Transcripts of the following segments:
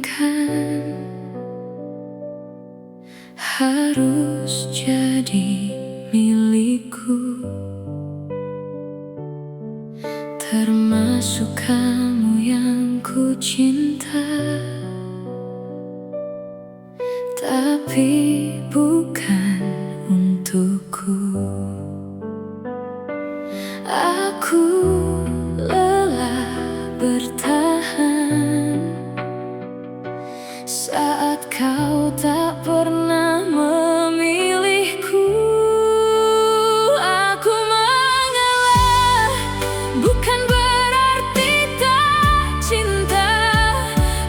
inginkan harus jadi milikku, termasuk kamu yang ku cinta. Tapi bukan untukku. Aku lelah bertahan saat kau tak pernah memilihku. Aku mengalah, bukan berarti tak cinta.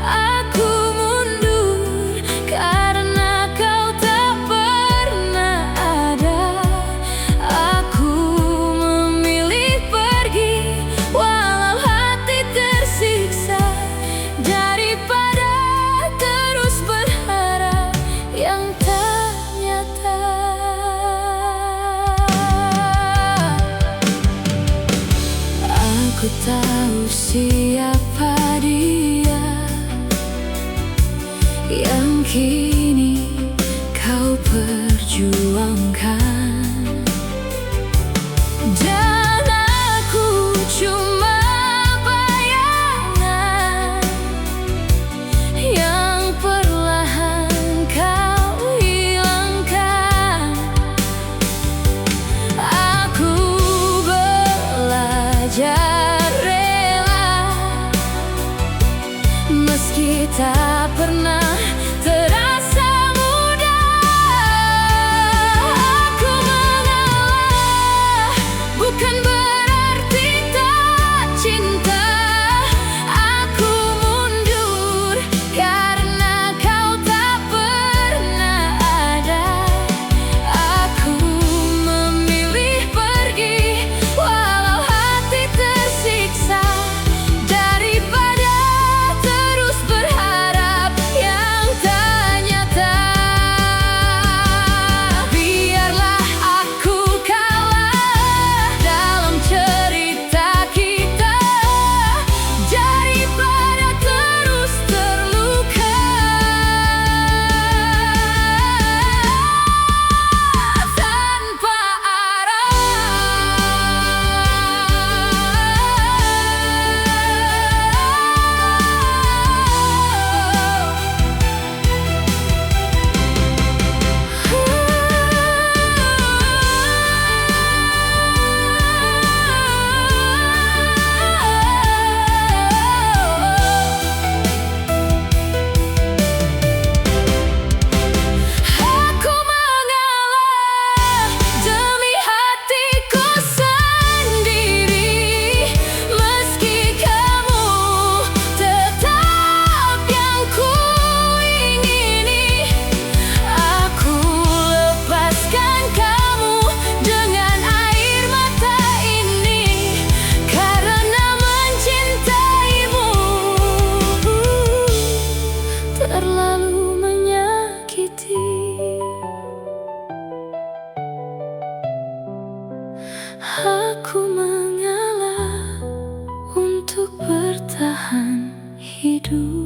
Aku mundur karena kau tak pernah ada. Aku memilih pergi walau hati tersiksa, daripada terus berharap yang tak nyata. Aku tahu siapa dia yang kini kau perjuangkan, dan aku cuma bayangan yang perlahan kau hilangkan. Aku belajar rela meski tak pernah terasa mudah. Aku mengalah, bukan berarti tak cinta. Aku mundur karena kau tak pernah ada. Aku memilih pergi walau hati tersiksa, daripada terus berharap yang tak nyata. Biarlah aku kalah dalam cerita kita, daripada terus terluka tanpa aku mengalah demi hatiku sendiri, meski kamu tetap yang ku ingini. Aku lepaskan kamu dengan air mata ini, karena mencintaimu terlalu menyakiti. Aku mengalah untuk bertahan hidup.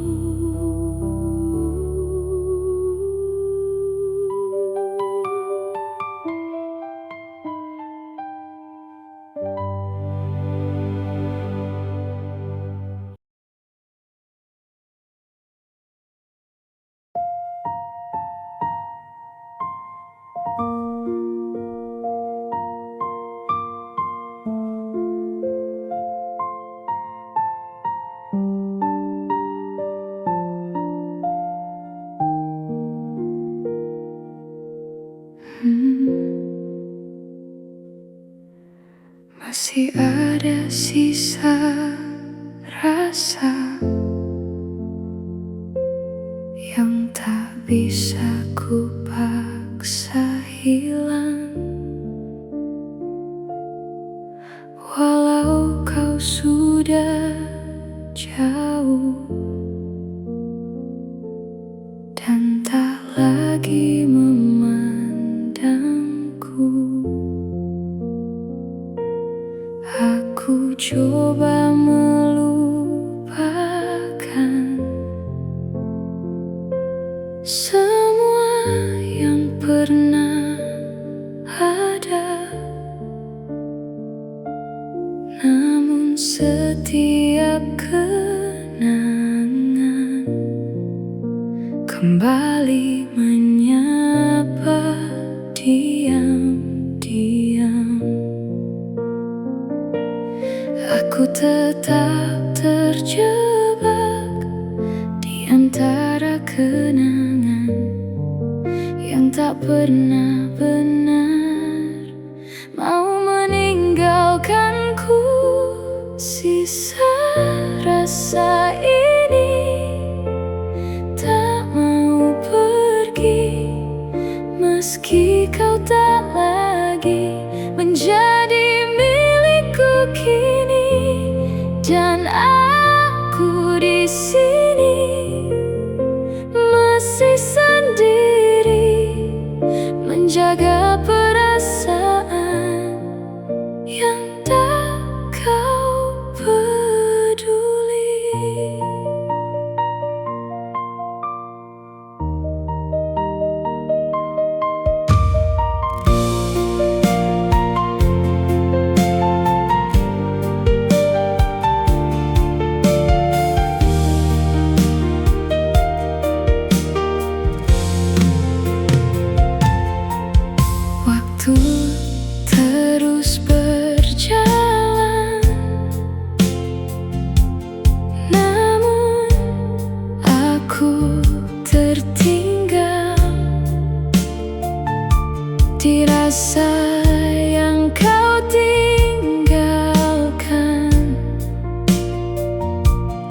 Masih ada sisa rasa yang tak bisa ku paksa hilang. Walau kau sudah jauh dan tak lagi memandangku, aku coba melupakan semua yang pernah ada. Namun setiap kenangan kembali menyapa diam-diam. Aku tetap terjebak di antara kenangan yang tak pernah benar mau meninggalkanku. Sisa rasa ini tak mau pergi, meski kau tak lagi menjadi milikku kini. Dan aku di sini masih sendiri, menjaga perasaan yang tak kau peduli. Waktu terus berjalan, namun aku tertinggal di rasa yang kau tinggalkan,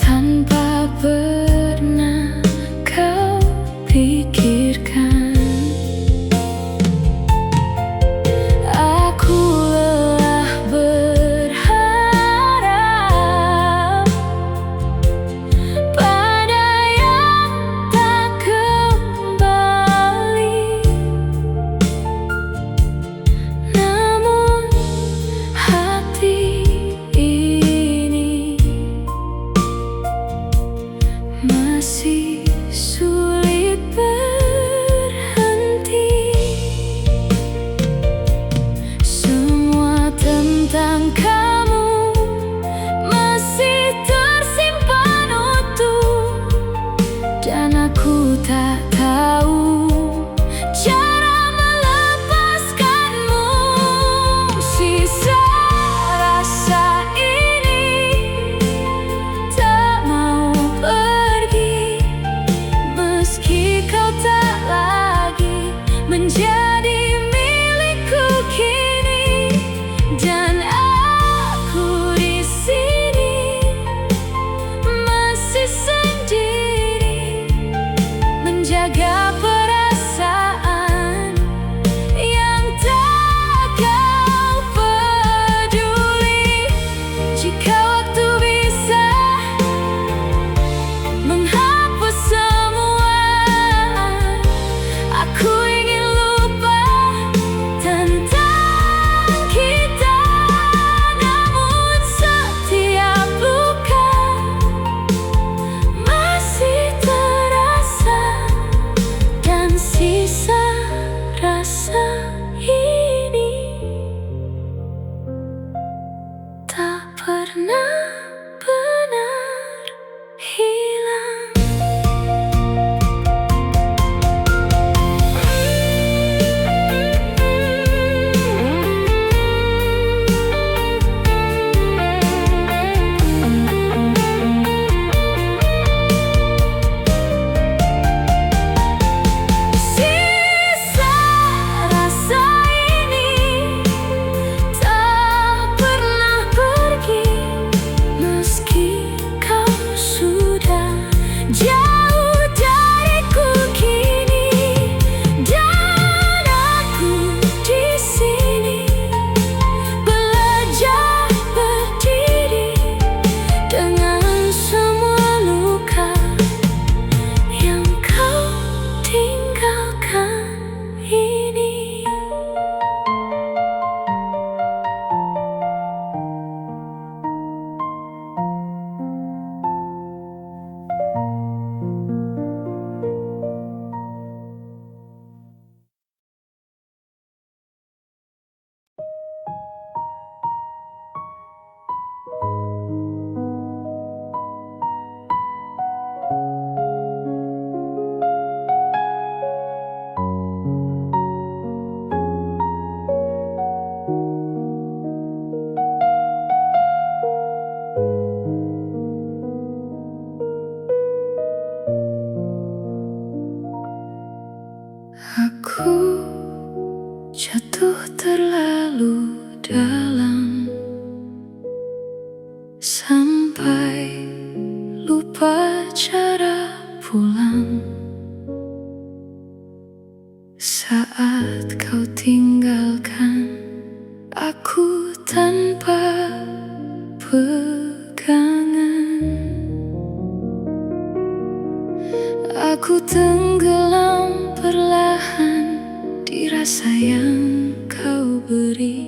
tanpa pernah kau pikirkan. Masih sulit berhenti, semua tentang kamu masih tersimpan utuh, dan aku tak tahu cara melepaskanmu. Sisa rasa ini tak mau pergi, meski kau tak lagi menjadi milikku kini. Dan aku di sini masih sendiri, menjaga perasaan yang tak kau peduli. Jika waktu bisa menghapus semua, aku ingin lupa tentang kita. Namun setiap luka masih terasa Aku jatuh terlalu dalam sampai lupa cara pulang. Saat kau tinggalkan aku tanpa pegangan, aku tenggelam perlahan di rasa yang kau beri.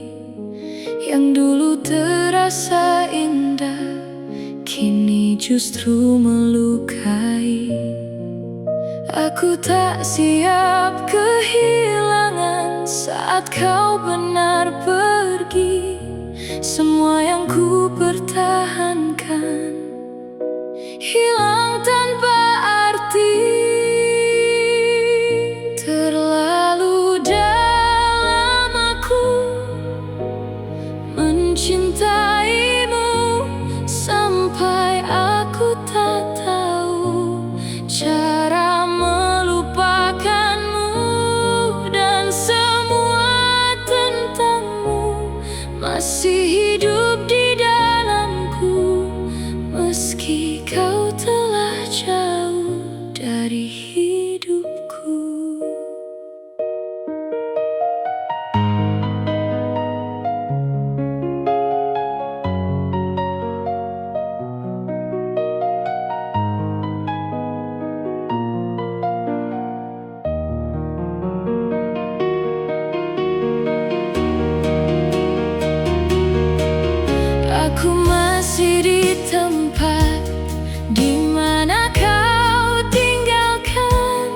Yang dulu terasa indah, kini justru melukai. Aku tak siap kehilangan saat kau benar pergi. Semua yang ku pertahankan hilang tanpa arti. Terlalu dalam aku mencintaimu sampai aku tak tahu cara melupakanmu, dan semua tentangmu masih hidup di dalamku, meski kau telah jauh dari hidupku. Aku masih di tempat di mana kau tinggalkan,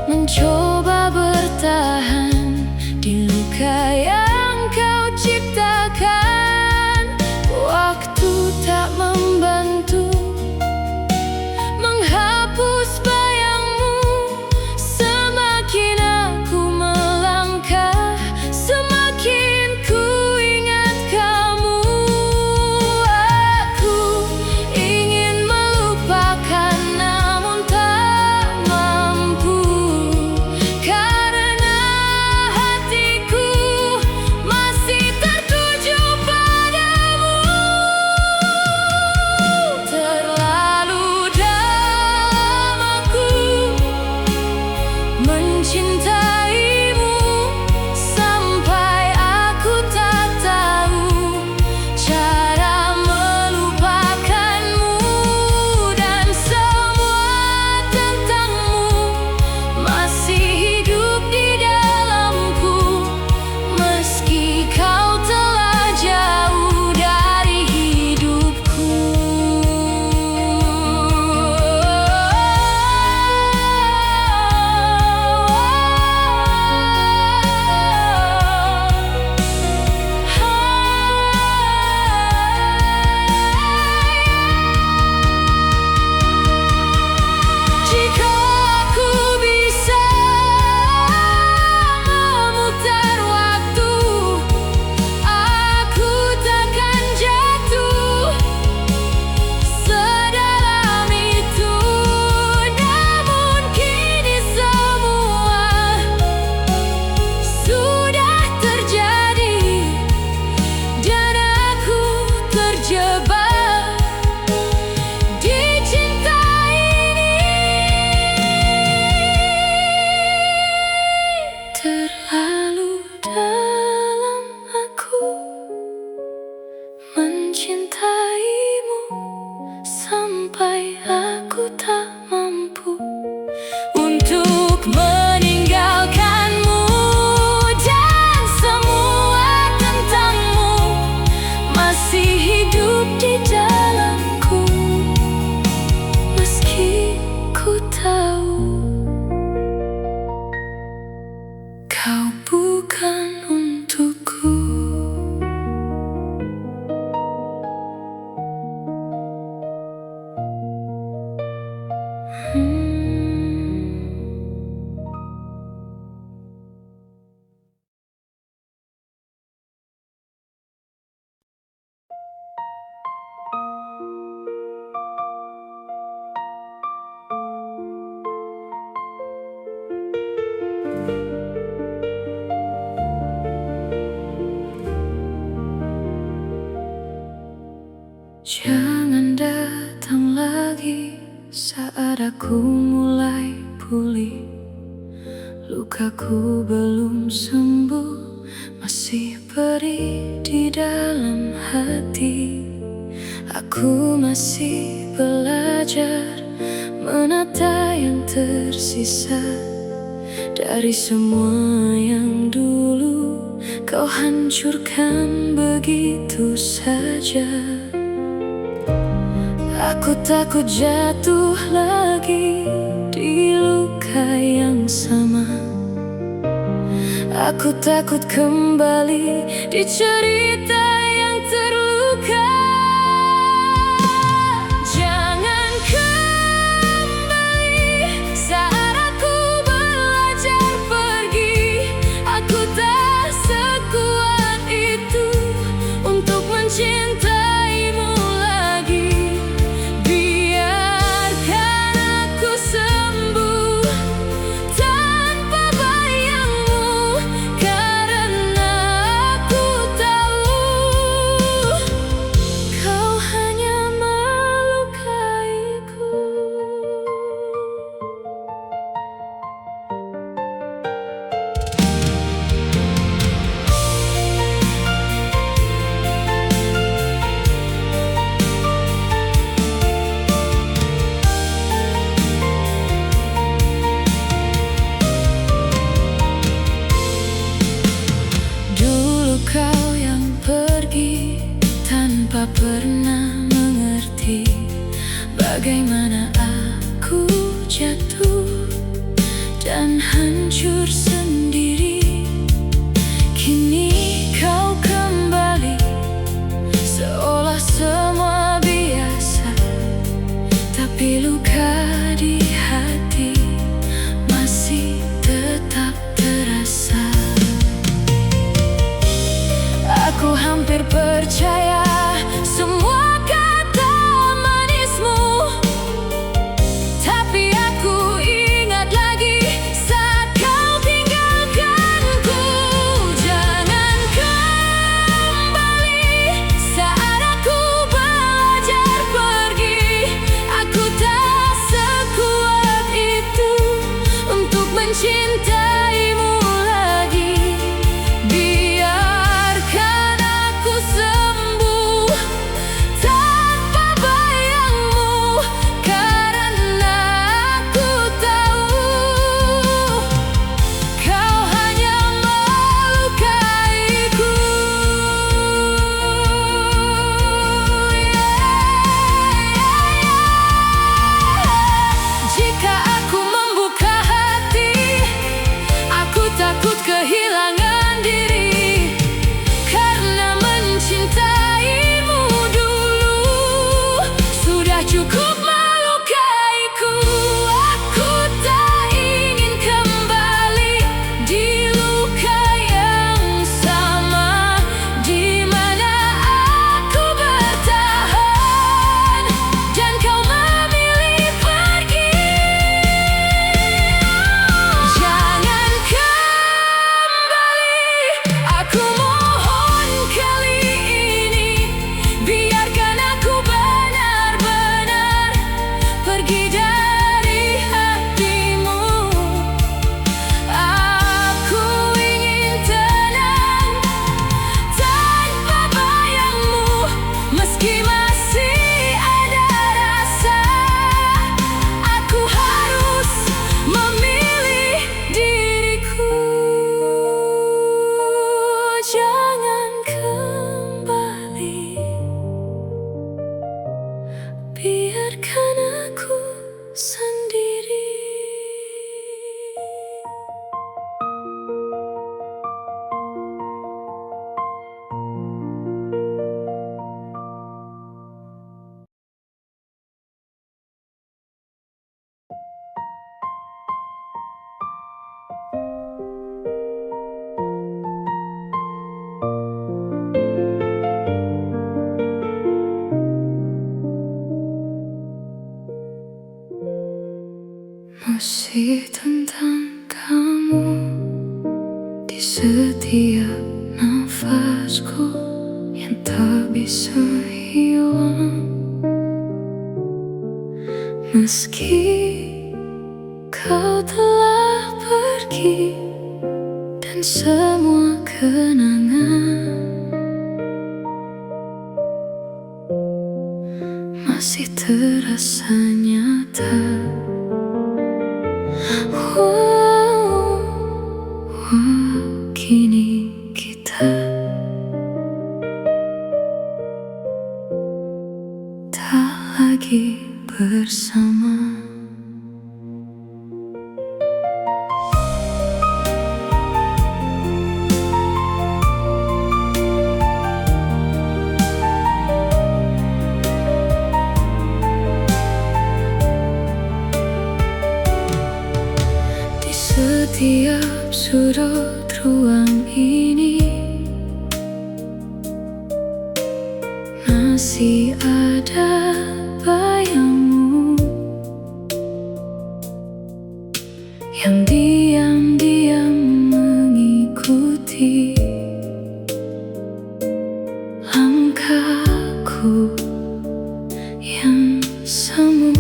mencoba bertahan di luka yang kau ciptakan. Waktu tak membantu menghapus bayangmu. Semakin aku melangkah, semakin ku ingat kamu. Aku ingin melupakan namun tak mampu, karena hatiku masih tertuju padamu. Terlalu dalam aku mencintaimu sampai aku tak tahu cara melupakanmu, dan semua tentangmu masih hidup di dalamku, meski kau telah jauh dari hidupku. Jika aku bisa memutar waktu, aku takkan jatuh sedalam itu. Namun kini semua sudah terjadi, dan aku terjebak di cinta ini. Terlalu dalam aku mencintaimu sampai aku tak mampu untuk meninggalkanmu, dan semua tentangmu masih hidup di dalamku, meski ku tahu kau bukan untukku. Hmm. aku mulai pulih, lukaku belum sembuh, masih perih di dalam hati. Aku masih belajar menata yang tersisa dari semua yang dulu kau hancurkan begitu saja. Aku takut jatuh lagi di luka yang sama. Aku takut kembali di cerita yang terluka. Jangan kembali saat aku belajar pergi. Aku tak sekuat itu untuk mencintaimu lagi. Biarkan aku sembuh tanpa bayangmu, karena aku tahu kau hanya melukaiku. Dulu kau yang pergi tanpa pernah mengerti bagaimana aku jatuh dan hancur sendiri. Kini kau kembali seolah semua biasa, tapi luka di hati masih tetap terasa. Aku hampir percaya semua kata manismu, tapi aku ingat lagi saat kau tinggalkanku. Jangan kembali saat aku belajar pergi. Aku tak sekuat itu untuk mencintaimu lagi. Biarkan aku sembuh tanpa bayangmu, karena aku tahu kau hanya melukaiku. Jika aku membuka hati, aku takut kehilangan diri, karena mencintaimu dulu sudah cukup melukaiku. Aku tak ingin kembali di luka yang sama, di mana aku bertahan dan kau memilih pergi. Jangan kembali, aku mohon kali ini. Biarkan aku benar-benar pergi dari hatimu. Aku ingin tenang tanpa bayangmu, meski masih ada rasa. Aku harus memilih diriku. Jangan kembali, biarkan aku sendiri. Masih tentang kamu di setiap nafasku yang tak bisa hilang. Meski kau telah pergi dan semua kenangan masih terasa nyata. Kini kita tak lagi bersama. Di setiap sudut ruang ini masih ada bayangmu yang diam-diam mengikuti langkahku yang semu.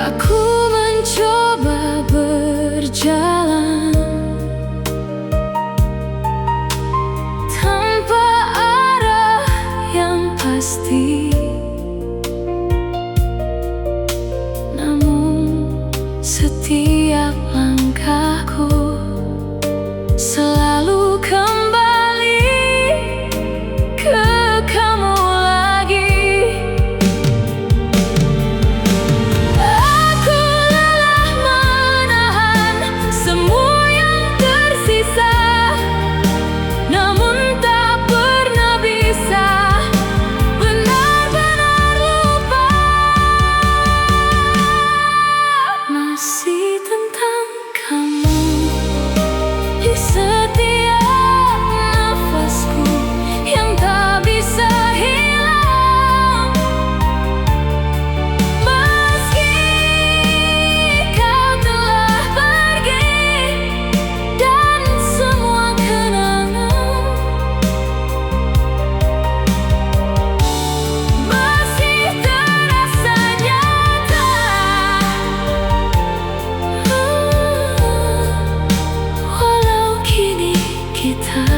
Aku mencoba berjalan tanpa arah yang pasti, namun setiap langkahku selalu kembali ke kamu lagi. Aku lelah menahan semua yang tersisa, namun tak pernah bisa benar-benar lupa. Masih tentang kamu di setiap nafasku yang tak bisa hilang. Meski kau telah pergi dan semua kenangan masih terasa nyata. Walau kini kita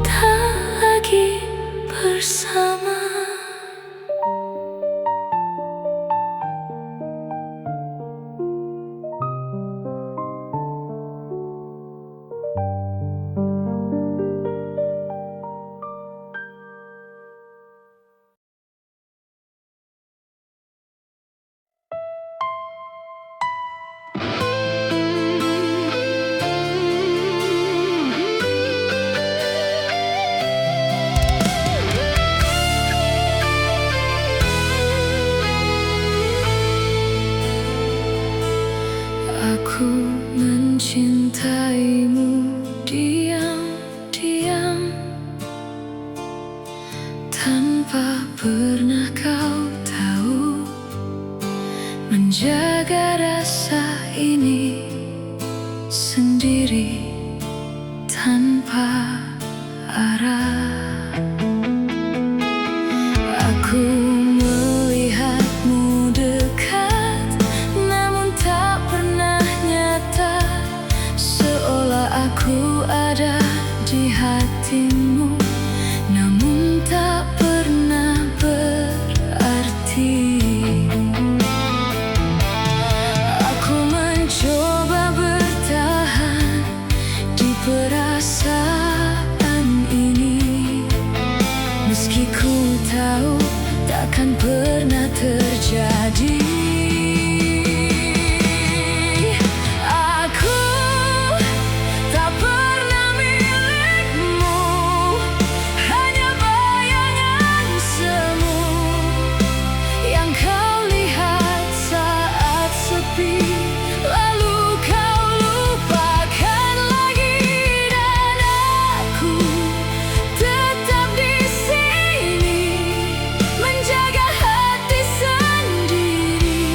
tak lagi bersama. Aku mencintaimu diam-diam tanpa pernah kau tahu. Menjaga rasa ini sendiri tanpa arah. Aku melihatmu dekat, namun tak pernah nyata, seolah aku ada di hatimu, namun tak pernah berarti. Aku mencoba bertahan di perasaan ini, meski ku tahu takkan pernah terjadi. Aku tak pernah milikmu, hanya bayangan semu yang kau lihat saat sepi, lalu kau lupakan lagi. Dan aku tetap di sini menjaga hati sendiri.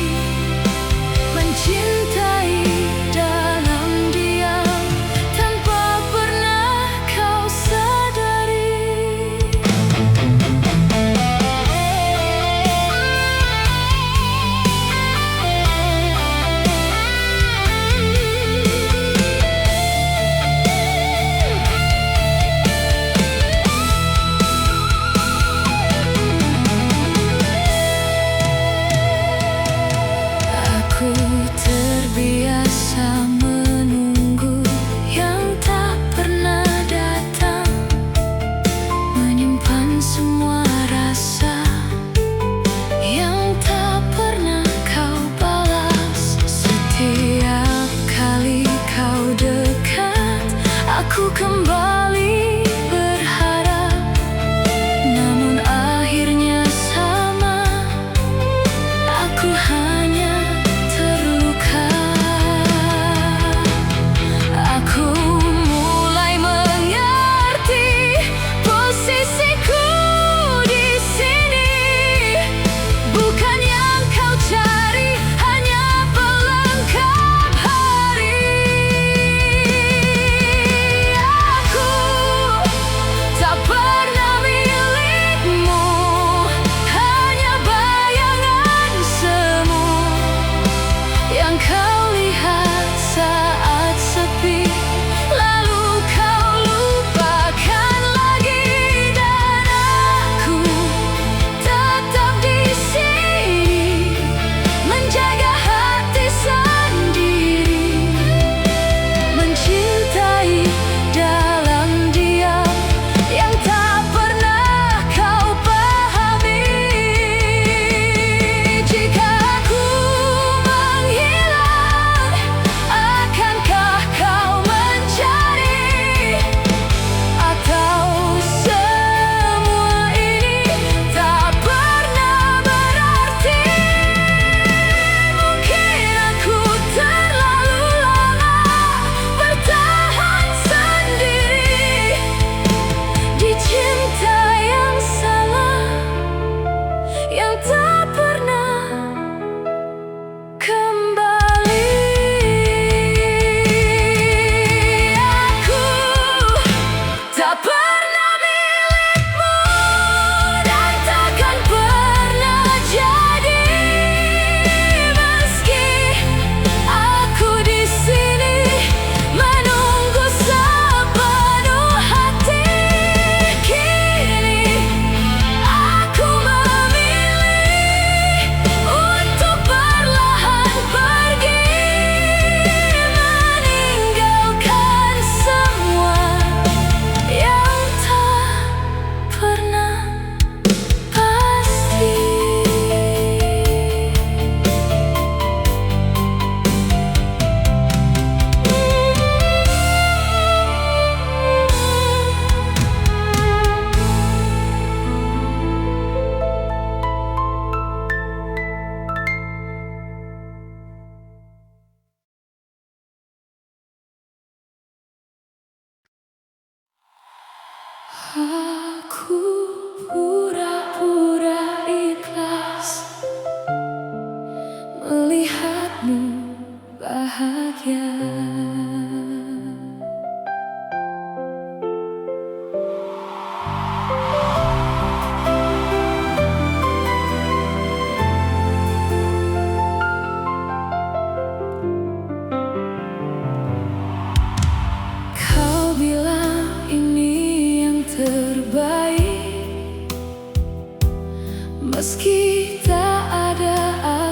meski tak ada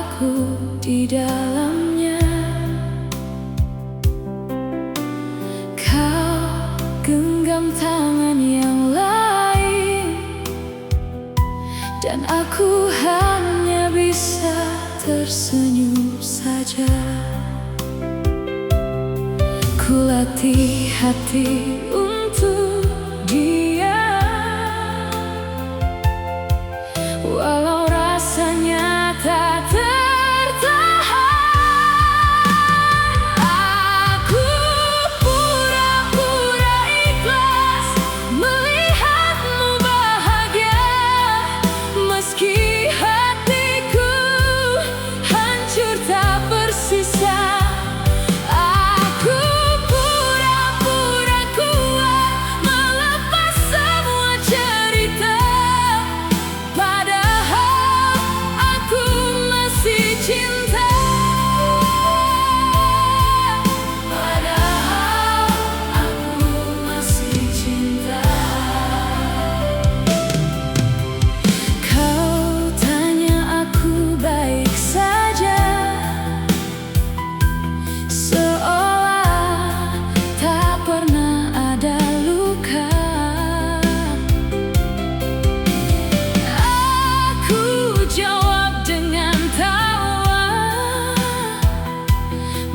aku di dalamnya. Kau genggam tangan yang lain, dan aku hanya bisa tersenyum saja. Kulatih hati untuk dia, walau rasanya tak tertahan. Aku pura-pura ikhlas melihatmu bahagia, meski hatiku hancur tak bersisa.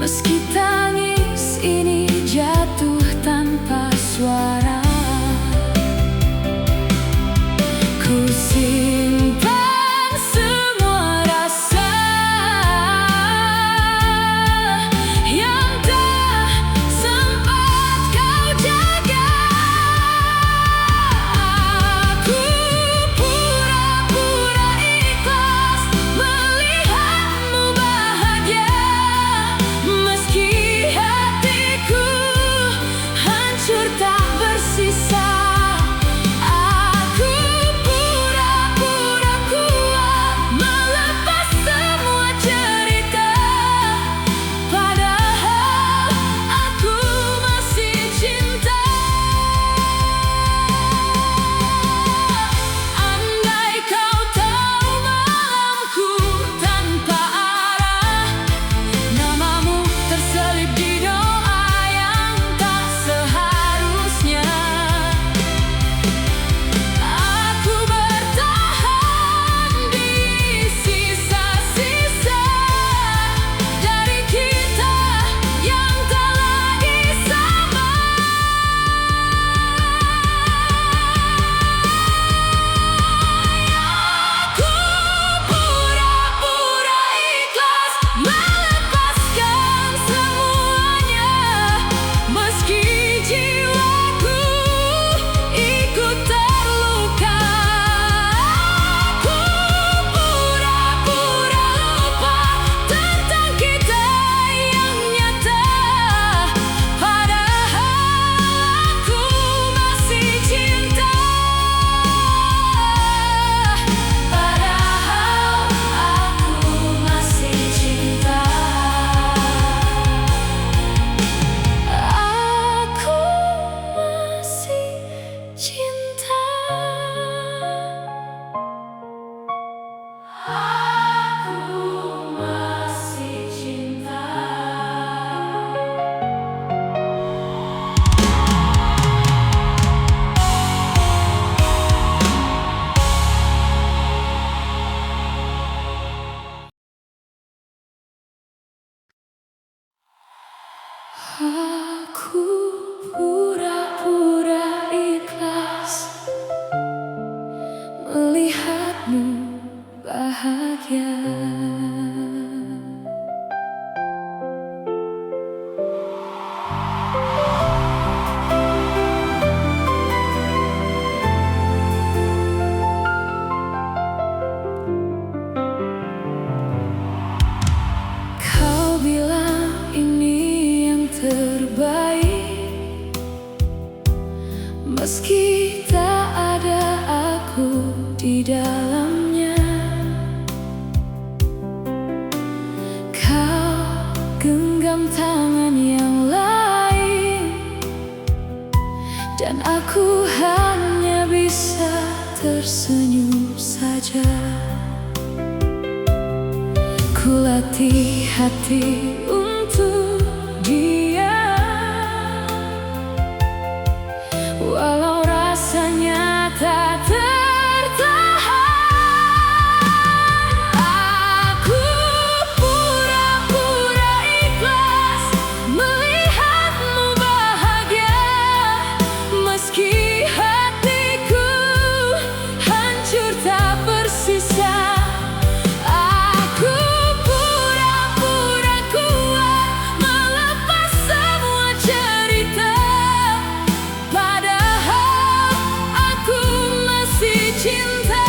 Meski tangis ini jatuh tanpa suara, ku simpan semua rasa yang tak sempat kau jaga. Aku pura-pura ikhlas melihatmu bahagia, meski hatiku hancur tak bersisa. Aku pura-pura kuat melepas semua cerita, padahal aku masih cinta. Andai kau tahu malamku tanpa arah, namamu terselip di doa yang tak seharusnya. Aku bertahan di sisa-sisa dari kita yang tak lagi sama. Aku pura-pura ikhlas melepaskan semuanya, meski jiwaku ikut terluka. Aku pura-pura lupa tentang kita yang nyata, padahal aku masih cinta. Padahal aku masih cinta. Aku masih cinta. Aku masih cinta. Aku pura-pura ikhlas melihatmu bahagia. Kau bilang ini yang terbaik, meski tak ada aku di dalamnya. Kau genggam tangan yang lain, dan aku hanya bisa tersenyum saja. Ku latih hati untuk dia, walau rasanya tak tertahan. Aku pura-pura ikhlas melihatmu bahagia, meski hatiku hancur tak bersisa. Aku pura-pura kuat melepas semua cerita, padahal aku masih cinta.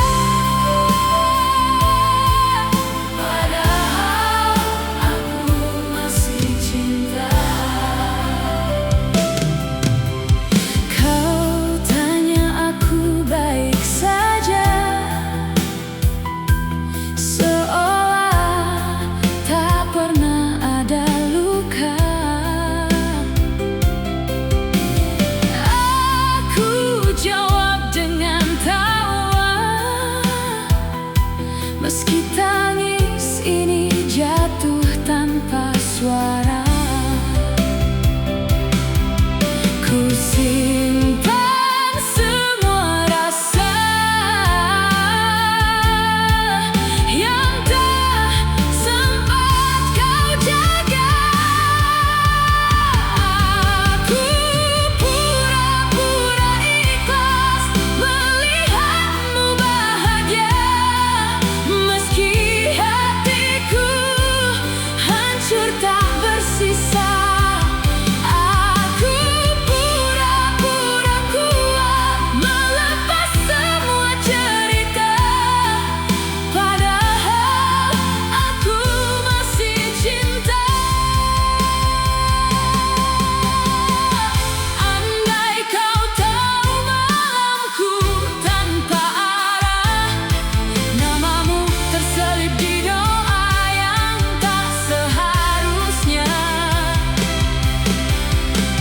Padahal aku masih cinta. Kau tanya aku baik saja, seolah tak pernah ada luka. Aku jawab dengan tawa, meski tangis ini jatuh tanpa suara. Ku simpan semua rasa yang tak sempat kau jaga. Aku pura-pura ikhlas melihatmu bahagia, meski hatiku hancur tak bersisa. Aku pura-pura kuat melepas semua cerita, padahal aku masih cinta. Andai kau tahu malamku tanpa arah, namamu terselip di doa yang tak seharusnya.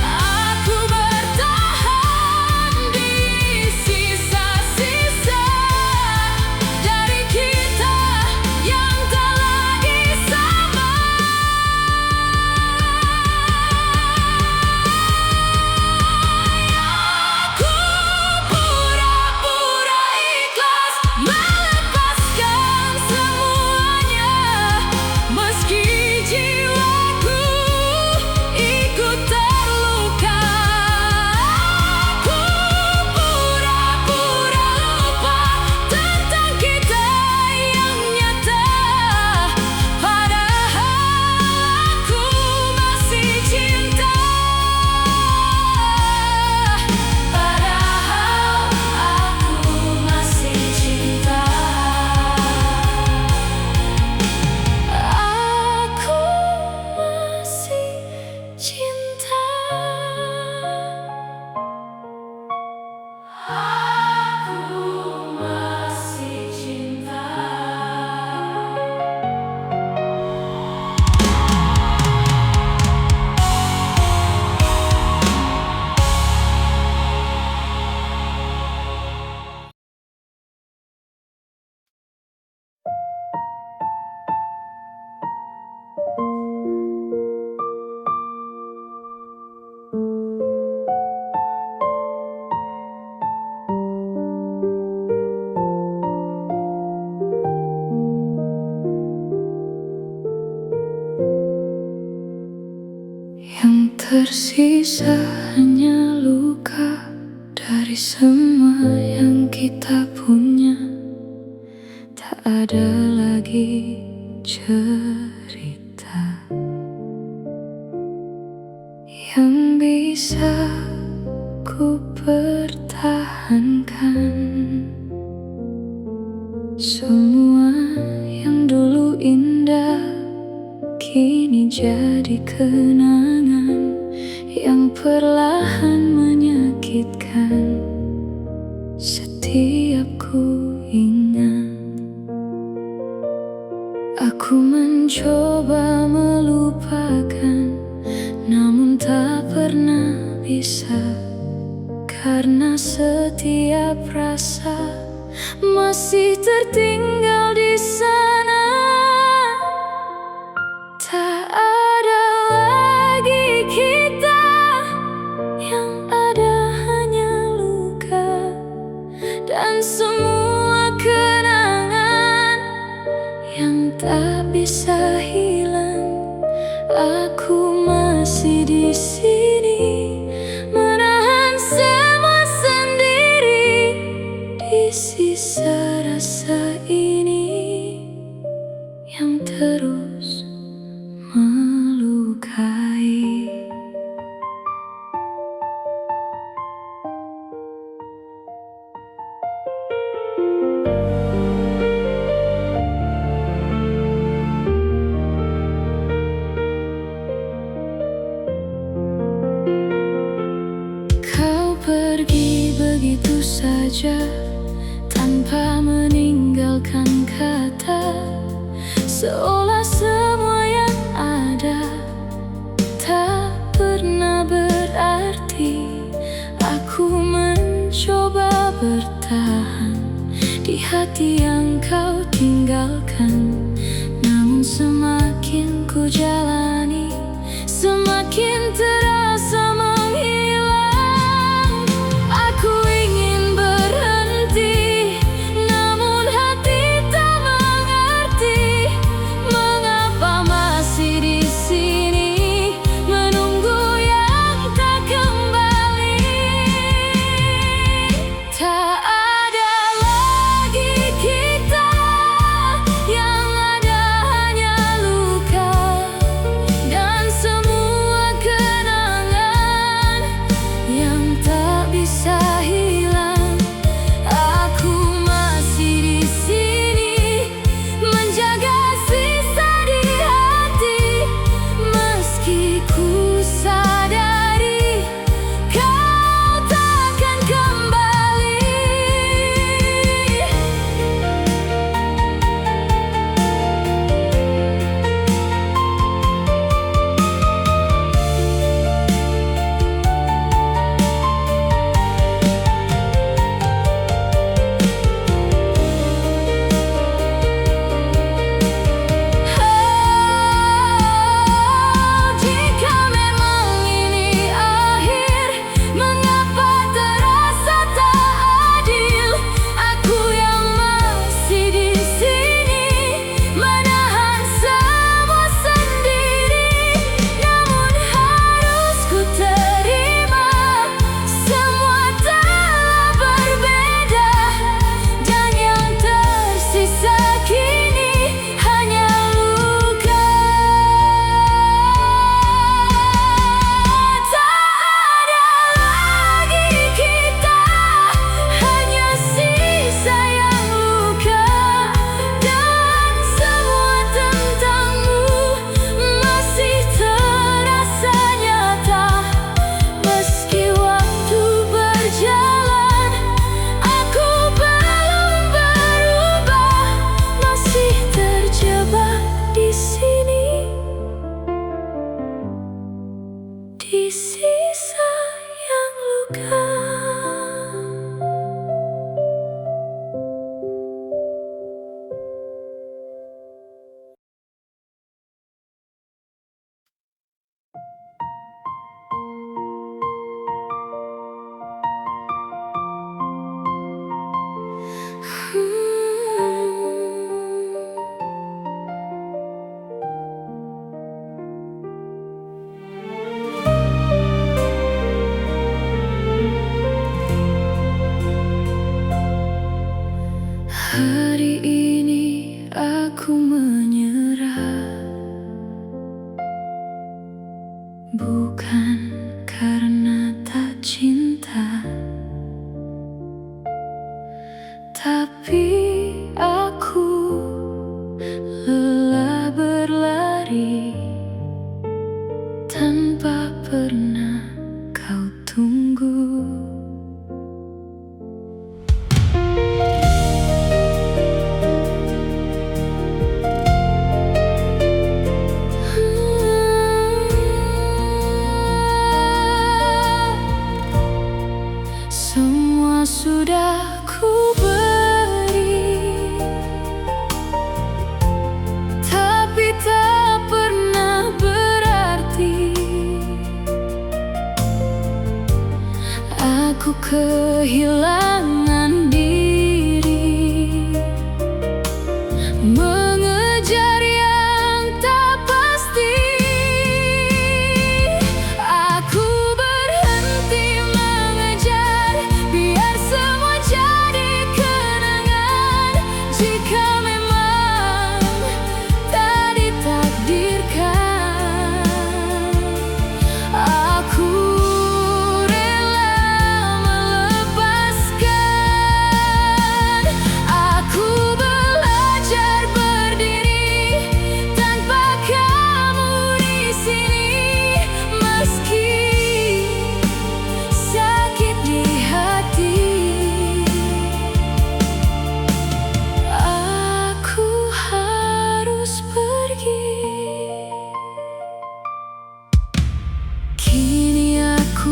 Aku bertahan di sisa-sisa dari kita yang tak lagi sama. Aku pura-pura ikhlas melepaskan semuanya, meski jiwaku ikut terluka. Aku pura-pura lupa tentang kita yang nyata, padahal aku masih cinta. Padahal aku masih cinta. Aku masih cinta. Aku masih cinta. Yang tersisa hanya luka dari semua yang kita punya. Tak ada lagi cerita yang bisa ku pertahankan. Semua yang dulu indah kini jadi kenangan yang perlahan menyakitkan. Setiap ku ingat, aku mencoba melupakan, namun tak pernah bisa. Karena setiap rasa masih tertinggal di sana. Tak ada lagi kita, yang ada hanya luka dan semua kenangan yang tak bisa hilang. Aku masih di sini, menahan semua sendiri. Di sisa rasa ini yang terus melukai. Kau pergi begitu saja tanpa meninggalkan kata, seolah semua yang ada tak pernah berarti. Aku mencoba bertahan di hati yang kau tinggalkan, namun semakin ku jalani, semakin terasa menghilang. Aku ingin berhenti, namun hati tak mengerti. Mengapa masih di sini, menunggu yang tak kembali. Tak ada lagi kita, yang ada hanya luka dan semua kenangan yang tak bisa hilang. Aku masih di sini, menjaga sisa di hati, meski ku sadari kau takkan kembali. Jika memang ini akhir, mengapa terasa tak adil? Aku yang masih di sini, menahan semua sendiri. Namun harus ku terima, semua telah berbeda, dan yang tersisa kini hanya luka. Tak ada lagi kita, hanya sisa yang luka, dan semua tentangmu masih terasa nyata. Meski waktu berjalan, aku belum berubah, masih terjebak di sini, di sisa yang luka. Hari ini aku menyerah, bukan karena tak cinta, tapi aku lelah berlari tanpa pernah kau tunggu. mengejar yang tak pasti. Aku berhenti mengejar, biar semua jadi kenangan. Jika memang tak ditakdirkan, aku kini aku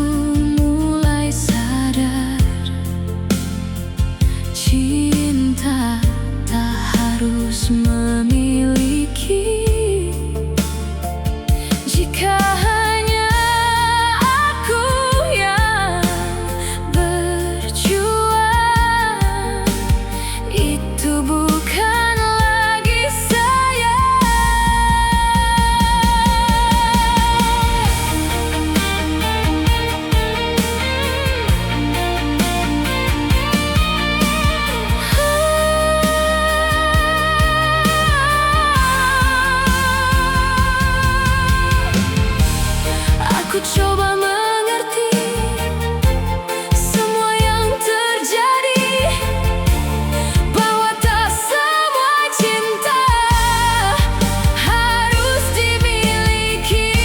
mulai sadar, cinta tak harus memiliki. Jika hanya aku yang berjuang, itu bukan lagi sayang. Aku coba mengerti semua yang terjadi, bahwa tak semua cinta harus dimiliki.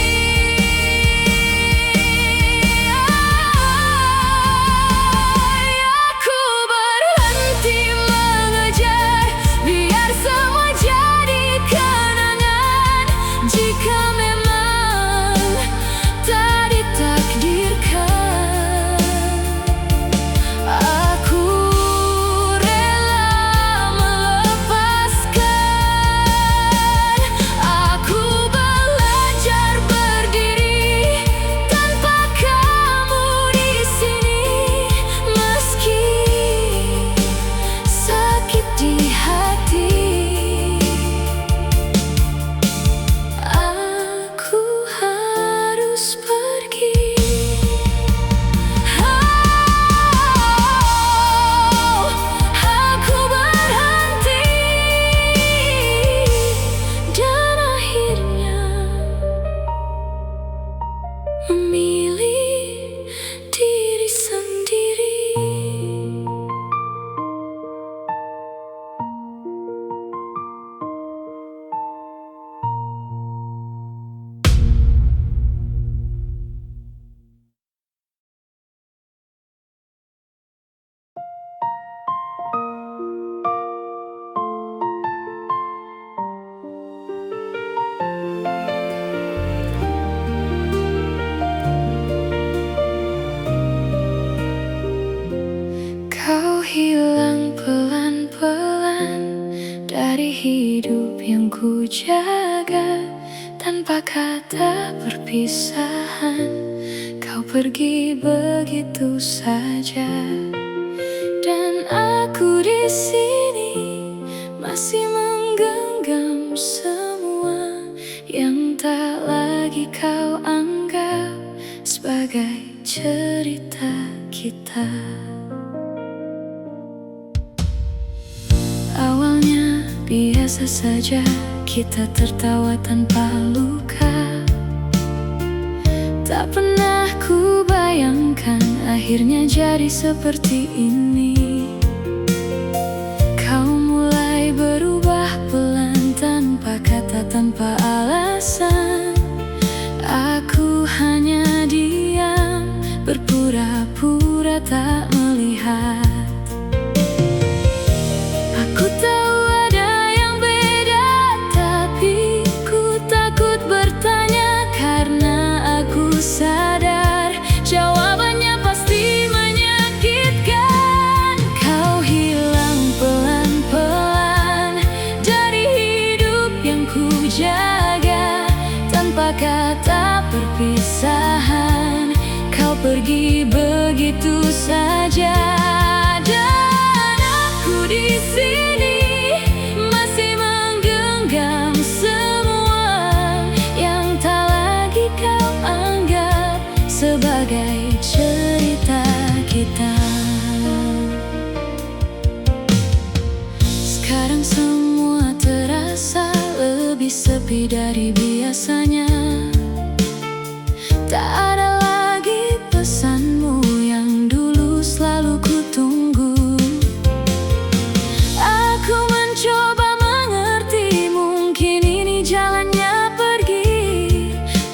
Aku berhenti mengejar, biar semua jadi kenangan. Jika memang tak ditakdirkan, aku rela melepaskan. Aku belajar berdiri tanpa kamu di sini, meski sakit di hati. Aku harus pergi. Aku berhenti dan akhirnya memilih diri sendiri. Kau hilang pelan-pelan dari hidup yang ku jaga. Tanpa kata perpisahan, kau pergi begitu saja. Dan aku di sini masih menggenggam semua yang tak lagi kau anggap sebagai cerita kita. Awalnya biasa saja, kita tertawa tanpa luka. Tak pernah ku bayangkan akhirnya jadi seperti ini. Kau mulai berubah pelan, tanpa kata, tanpa alasan. Aku hanya diam, berpura-pura tak melihat. Aku tahu ada yang beda, tapi ku takut bertanya, karena aku sadar jawabannya pasti menyakitkan. Kau hilang pelan-pelan dari hidup yang ku jaga. Tanpa kata perpisahan, kau pergi begitu saja. Dan aku di sini masih semua terasa lebih sepi dari biasanya. Tak ada lagi pesanmu yang dulu selalu kutunggu. Aku mencoba mengerti, mungkin ini jalannya pergi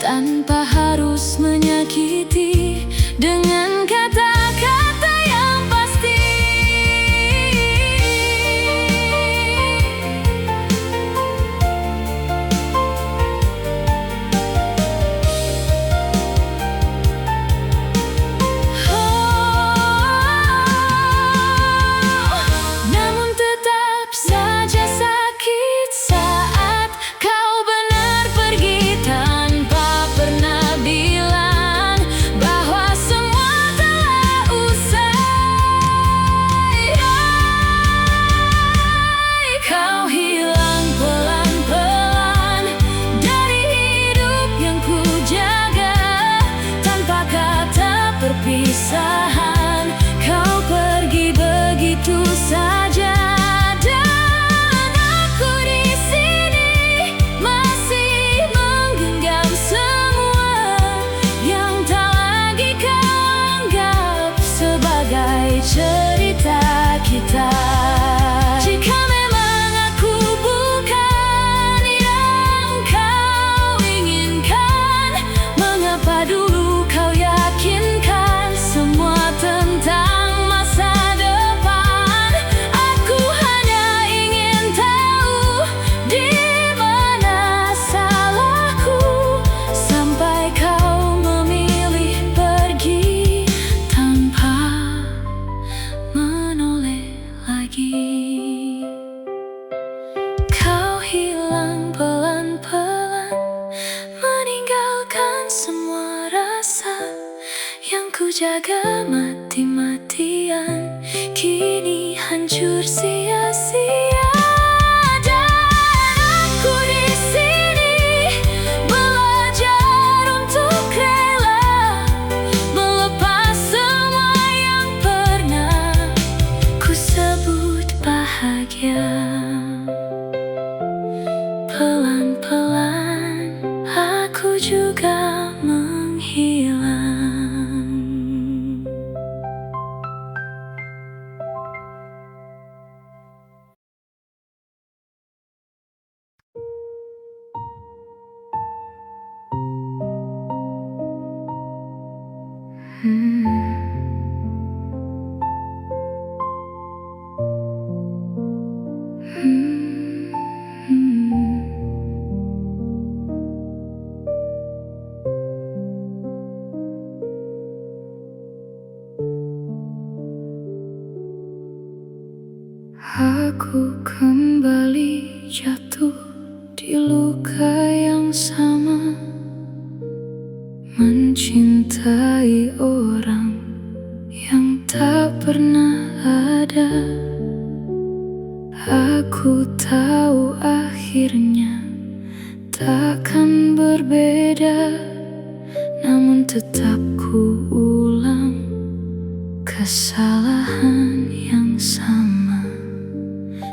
tanpa harus menyakiti dengan kata-kata yang pasti. Namun tetap saja sakit saat kau benar pergi tanpa pernah bilang bahwa semua telah usai. Kau hilang pelan-pelan dari hidup yang ku jaga tanpa kata perpisahan. Kau pergi begitu saja, dan aku di sini masih menggenggam semua yang tak lagi kau anggap sebagai cerita kita. Jika memang aku bukan yang kau inginkan, mengapa dulu kau yakinkan semua tentang masa depan? Aku hanya ingin tahu di mana salahku sampai kau memilih pergi tanpa menoleh lagi. Kau hilang pelan-pelan, meninggalkan semua rasa yang ku jaga mati-matian, kini hancur sia-sia. Dan aku di sini belajar untuk rela melepas semua yang pernah ku sebut bahagia. Pelan-pelan aku juga menghilang. Aku kembali jatuh di luka yang sama, mencintai orang yang tak pernah ada. Aku tahu akhirnya takkan berbeda, namun tetap ku ulang kesalahan yang sama.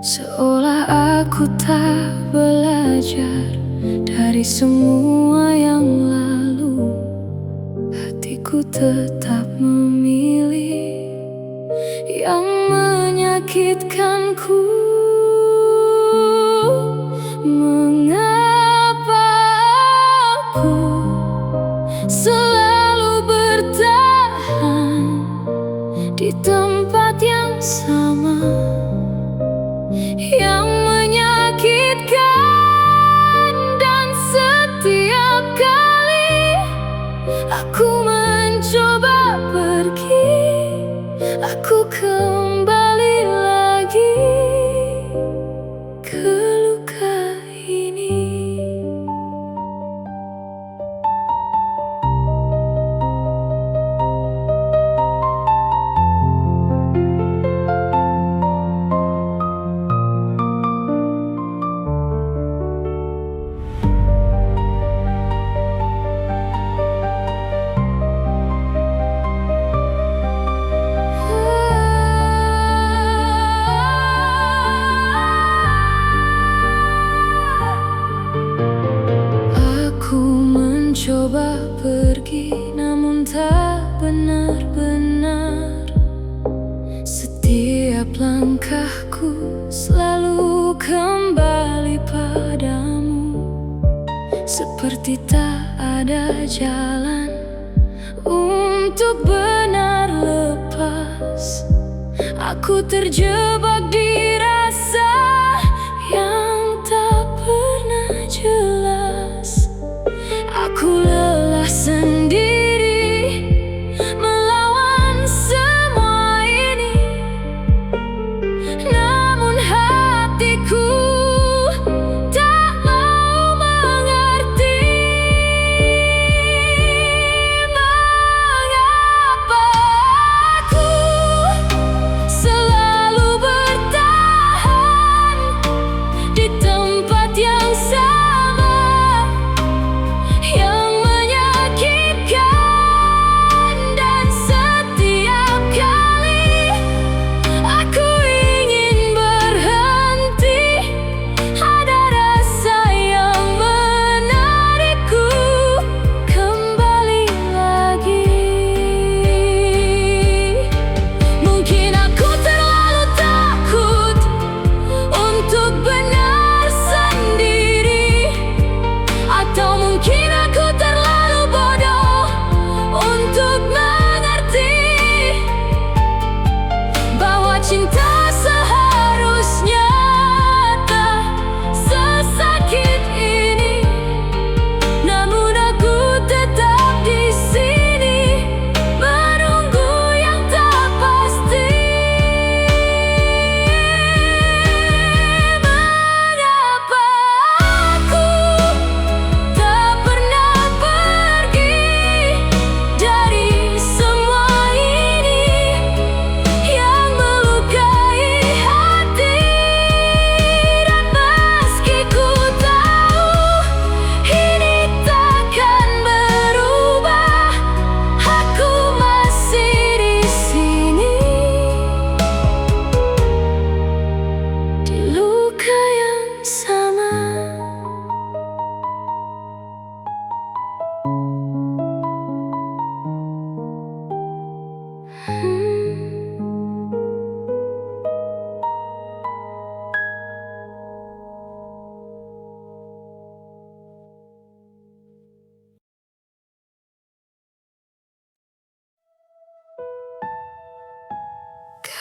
Seolah aku tak belajar dari semua yang lalu, hatiku tetap memilih yang menyakitkanku. Mengapa aku selalu bertahan di tempat yang sama, yang menyakitkan, dan setiap kali aku mencoba pergi, aku kembali lagi ke luka ini. Langkahku selalu kembali padamu, seperti tak ada jalan untuk benar lepas. Aku terjebak di rasa yang tak pernah jelas. Aku lelah sendiri melawan semua ini, namun hatiku tak mau mengerti. Mengapa aku selalu bertahan di tempat yang sama, yang menyakitkan, dan setiap kali aku ingin berhenti, ada rasa yang menarikku kembali lagi. Mungkin aku terlalu takut untuk benar sendiri, atau mungkin aku terlalu bodoh untuk mengerti bahwa cinta seharusnya tak sesakit ini. Namun aku tetap di sini menunggu yang tak pasti. Mengapa aku tak pernah pergi dari semua ini yang melukai hati? Dan meski ku tahu ini takkan berubah, aku masih di sini, di luka yang sama.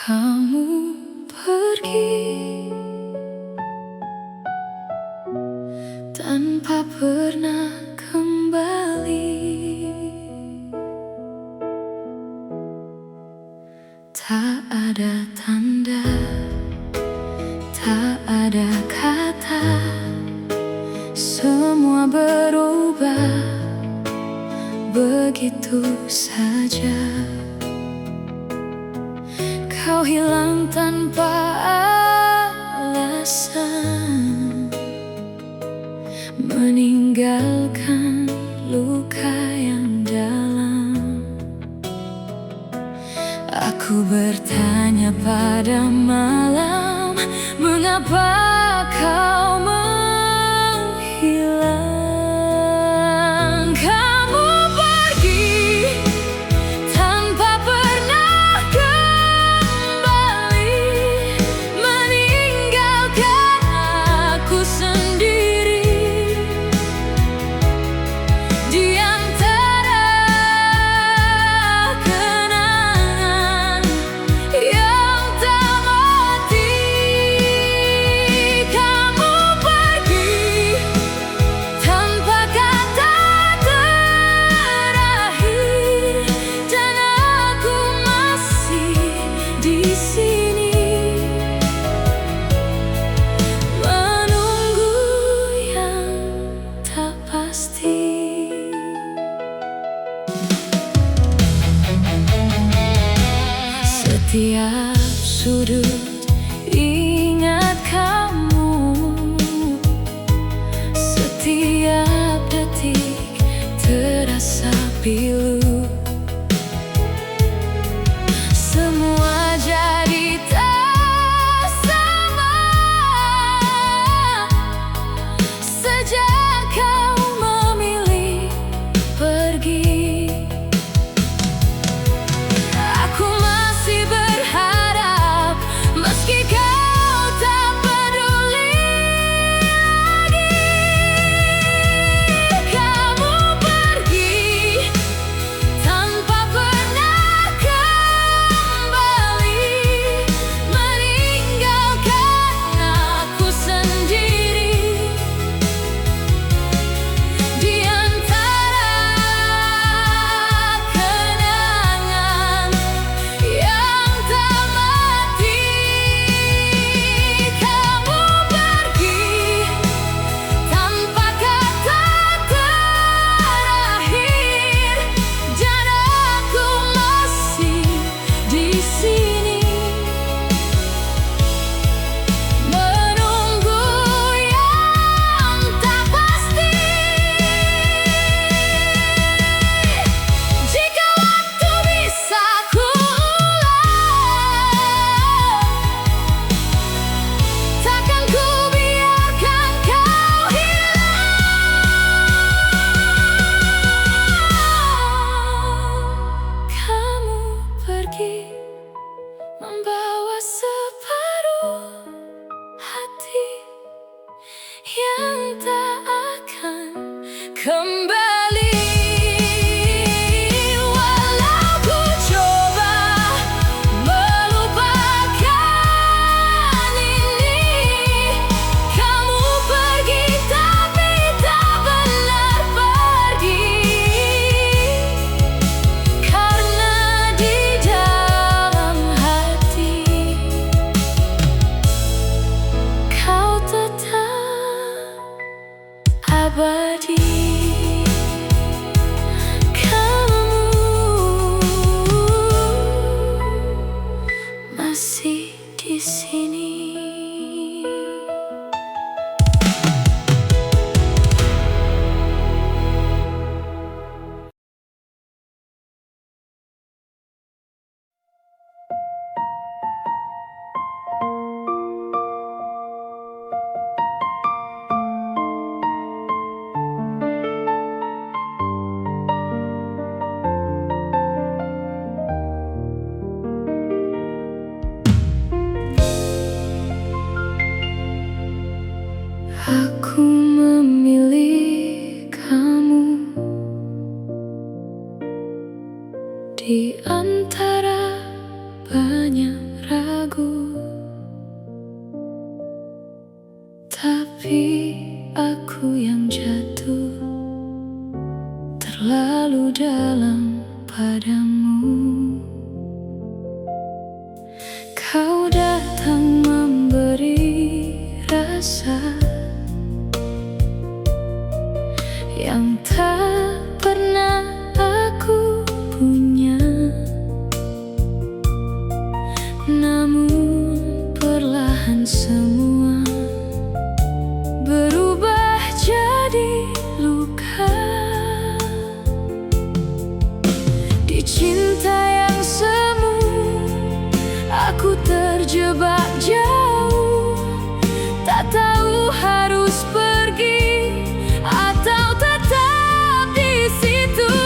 Kamu pergi tanpa pernah kembali. Tak ada tanda, tak ada kata, semua berubah begitu saja. Kau hilang tanpa alasan, meninggalkan luka yang dalam. Aku bertanya pada malam, mengapa kau menghilang? Kamu pergi tanpa pernah kembali, meninggalkan aku sendiri kembali. Walau ku coba melupakan ini, kamu pergi tapi tak benar pergi. Karena di dalam hati kau tetap abadi. Masih di sini. Aku memilih kamu di antara banyak ragu, tapi aku yang jatuh terlalu dalam padamu. Kau datang memberi rasa yang tak pernah aku punya, namun perlahan semua berubah jadi luka. Di cinta yang semu aku terjebak jauh, tak tahu harus pergi atau tetap di situ.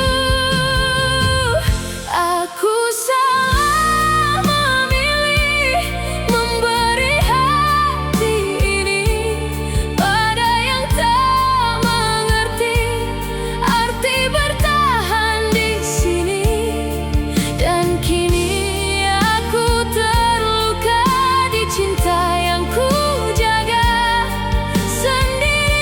Aku salah memilih memberi hati ini pada yang tak mengerti arti bertahan di sini. Dan kini aku terluka di cinta yang ku jaga sendiri.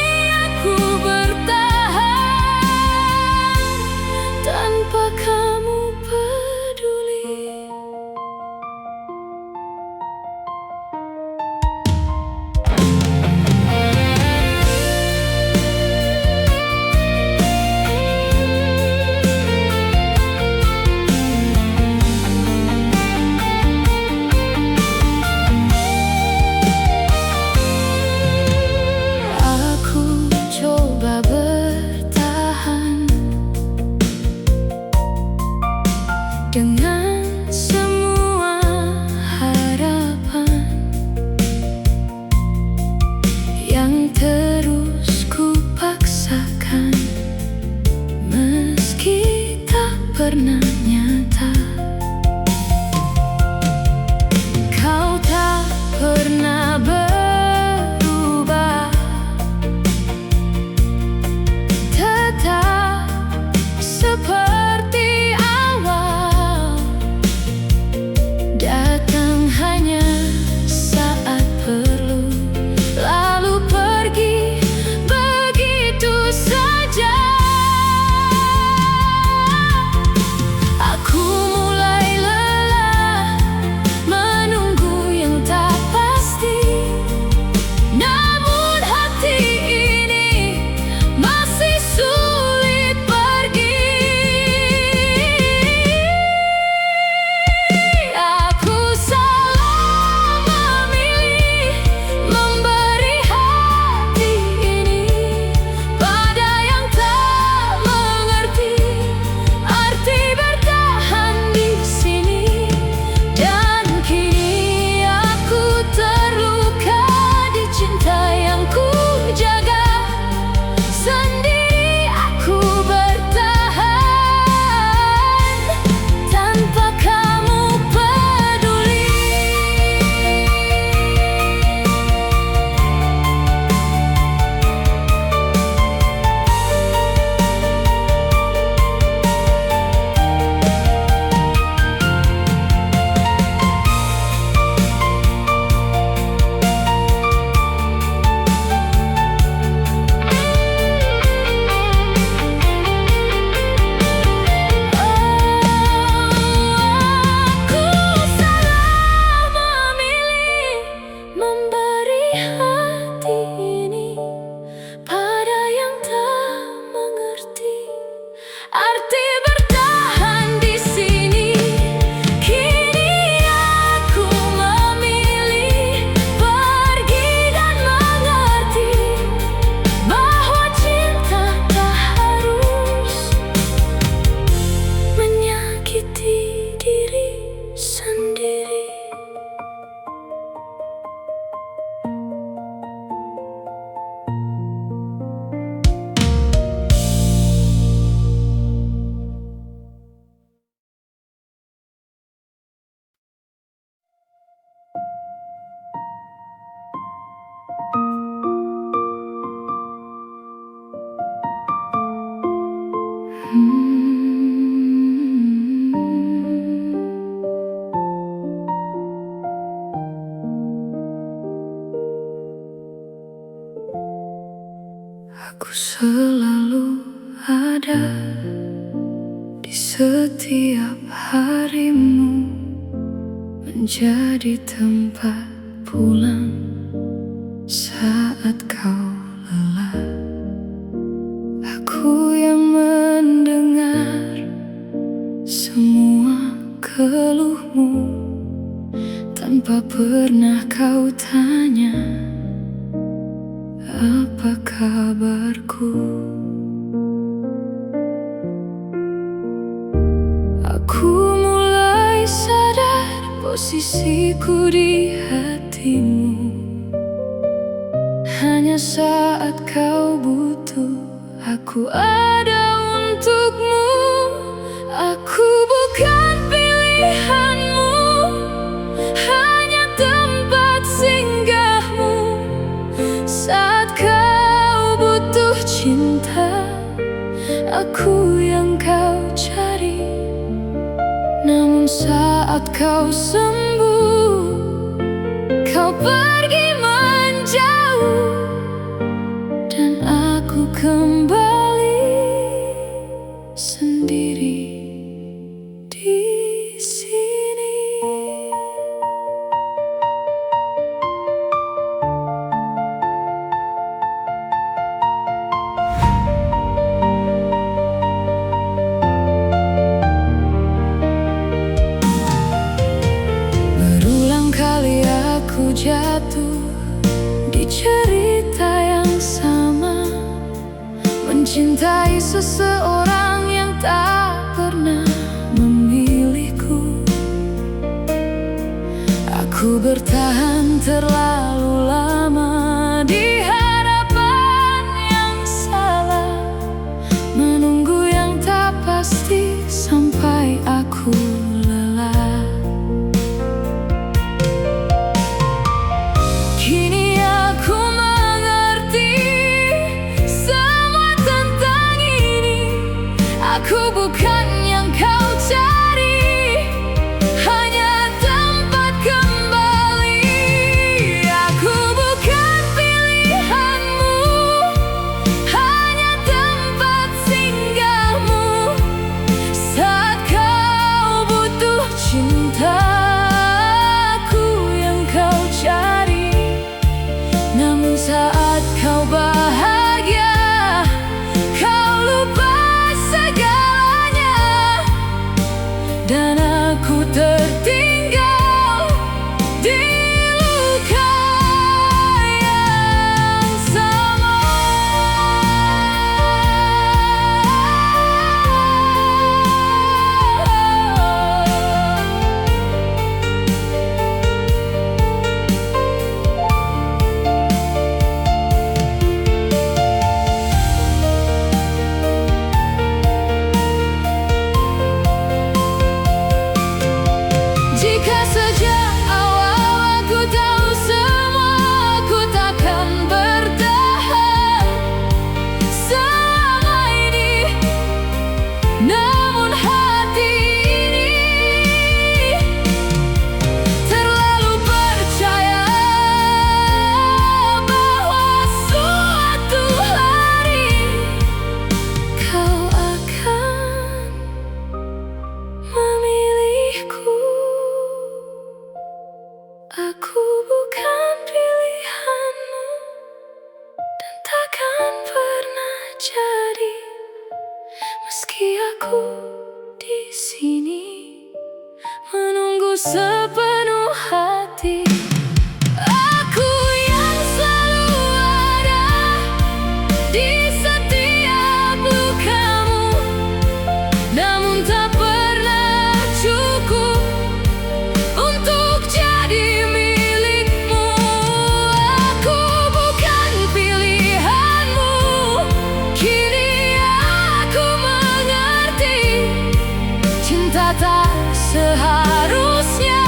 Aku selalu ada di setiap harimu, menjadi tempat pulang saat kau lelah. Aku yang mendengar semua keluhmu, tanpa pernah kau tanya apa kabarku. Aku mulai sadar posisiku di hatimu. Hanya saat kau butuh, aku ada untukmu. Aku bukan pilihanmu, hanya tempat singgahmu. Saat kau butuh cinta, aku yang kau cari. Namun saat kau sembuh, kau pergi menjauh, dan aku kembali sendiri di sini. Berulang kali aku jatuh di cerita yang sama, mencintai seseorang yang tak pernah memilihku. Aku bertahan terlalu lama di harapan yang salah, menunggu yang tak pasti sampai aku lelah. Kini aku mengerti semua tentang ini. Aku bukan yang kau cari, hanya tempat kembali. Aku bukan pilihanmu, hanya tempat singgahmu. Saat kau butuh cinta, aku yang kau cari. Namun saat kau bahagia, kau lupa segalanya, dan aku tertinggal di luka yang sama. Jika sejak awal aku tahu semua, aku takkan bertahan selama ini. Namun hati ini terlalu percaya bahwa suatu hari kau akan memilihku. Aku bukan pilihanmu, dan takkan pernah jadi, meski aku di sini menunggu sepenuh hati. Aku yang selalu ada di setiap lukamu, namun tak pernah cukup untuk jadi milikmu. Aku bukan pilihanmu, kini aku mengerti. Cinta tak seharusnya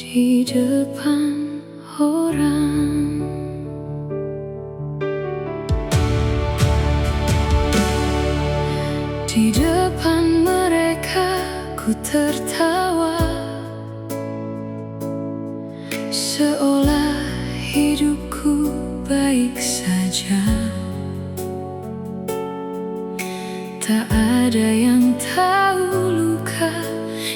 di depan orang. Di depan mereka ku tertawa, seolah hidupku baik saja. Tak ada yang tahu luka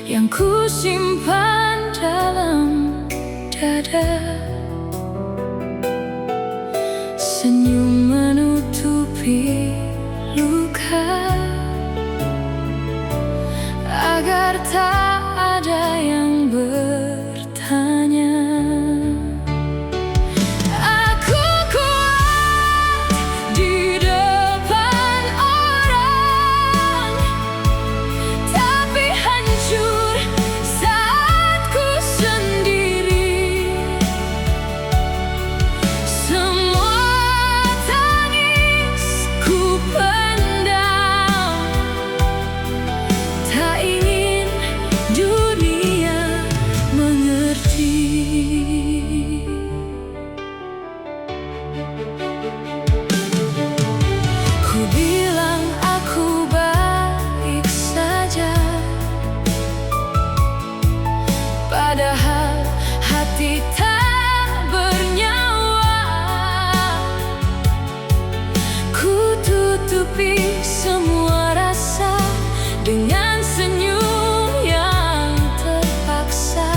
yang ku simpan dalam dada. Senyum menutupi luka agar tak ada yang bertanya. Aku kuat di depan orang, tapi hancur saat ku sendiri. Semua tangis ku pendam, tak ingin dunia mengerti. Ku bilang aku baik saja, padahal hati tak bernyawa. Ku tutupi semua rasa dengan senyum yang terpaksa.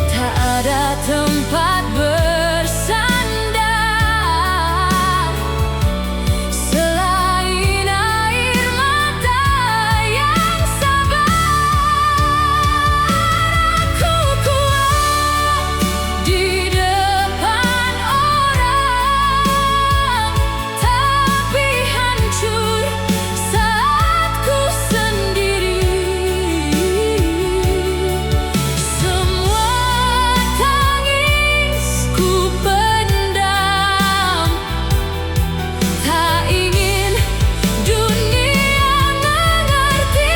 Tak ada tempat bersandar selain air mata yang sabar. Aku kuat di depan orang, tapi hancur saat ku sendiri. Semua tangis ku pendam, tak ingin dunia mengerti.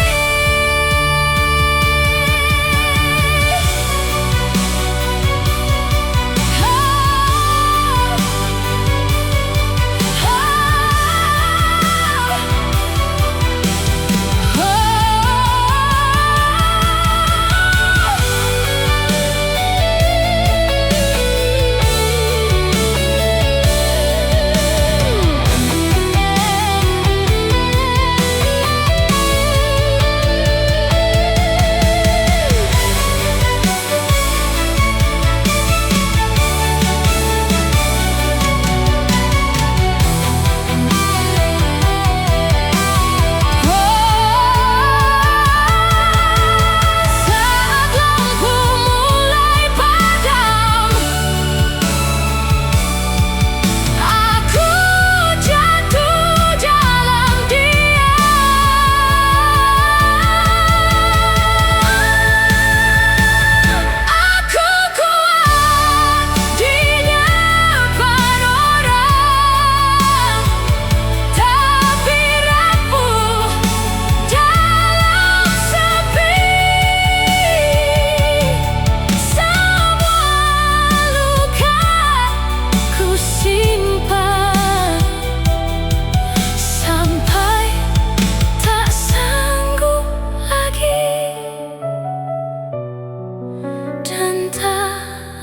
Saat lampu mulai padam, aku jatuh dalam diam. Aku kuat di depan orang, tapi rapuh dalam sepi. Semua luka ku simpan sampai tak sanggup lagi, dan tak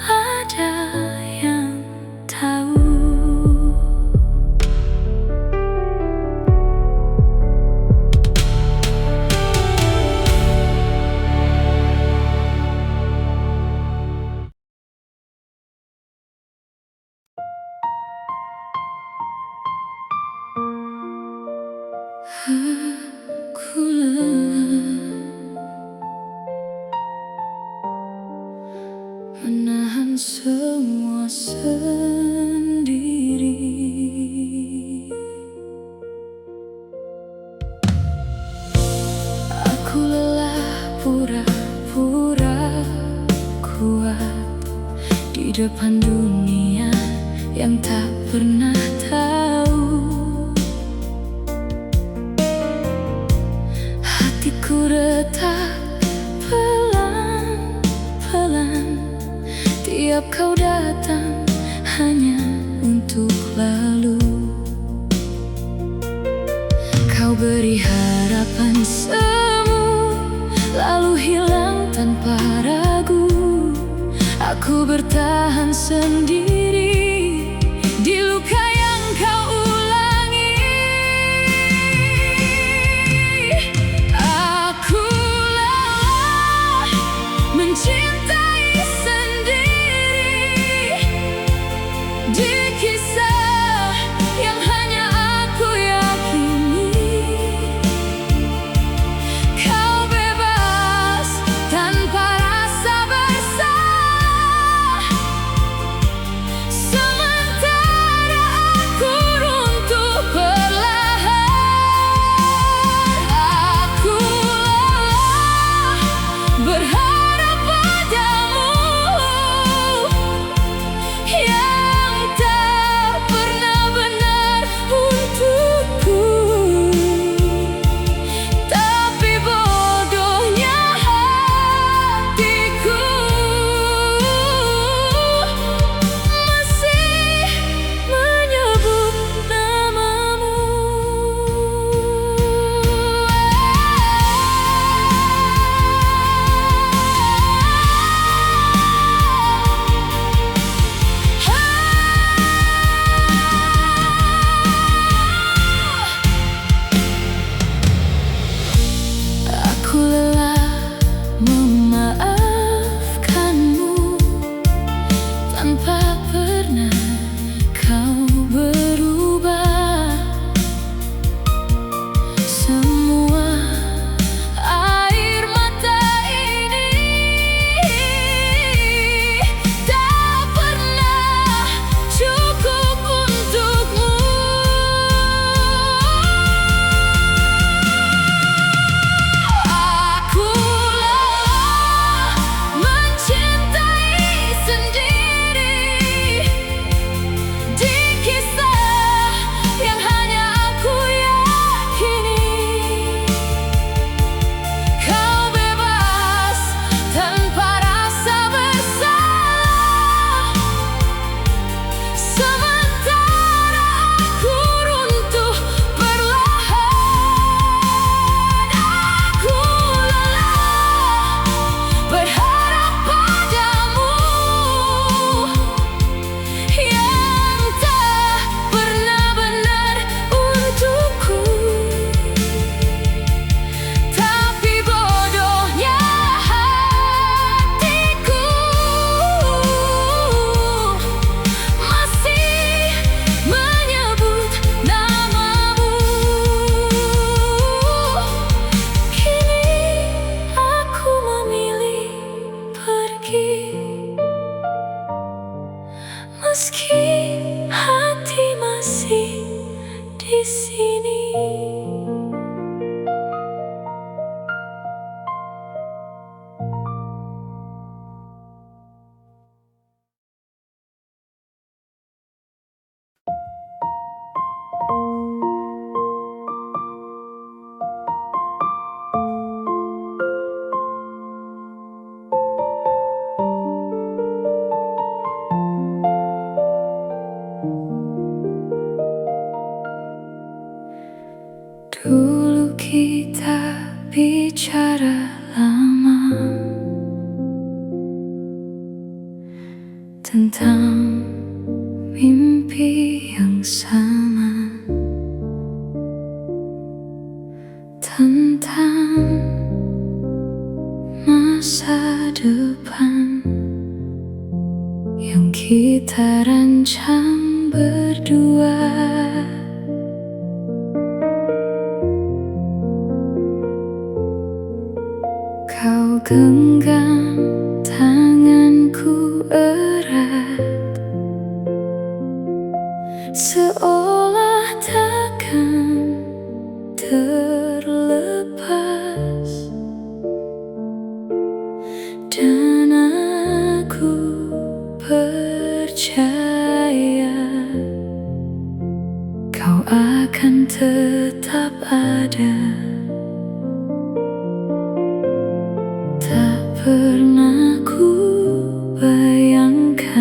ada yang tahu. Aku lelah menahan semua sendiri. Aku lelah pura-pura kuat di depan dunia yang tak pernah tahu. Hatiku retak Setiap kau datang hanya untuk lalu. Kau beri harapan semu, lalu hilang tanpa ragu. Aku bertahan sendiri di luka yang kau ulangi. Aku lelah mencintai sendiri di kisah yang hanya aku yakini. Kau bebas tanpa rasa bersalah, sementara aku runtuh perlahan. Aku lelah berharap padamu yang tak pernah benar untukku. Tapi bodohnya hatiku masih menyebut namamu. Aku lelah memaafkanmu tanpa pernah kau berubah. Semua air mata ini tak pernah cukup untukmu. Aku lelah mencintai sendiri di kisah yang hanya aku yakini. Kau bebas tanpa rasa bersalah, sementara aku runtuh perlahan. Aku lelah berharap padamu yang tak pernah benar untukku. Tapi bodohnya hatiku masih menyebut namamu. Kini aku memilih pergi, meski hati masih di sini. Dulu kita bicara lama tentang mimpi yang sama, tentang masa depan yang kita rancang berdua. Kau genggam tanganku erat, seolah takkan terlepas. Dan aku percaya kau akan tetap ada. Tak pernah ku bayangkan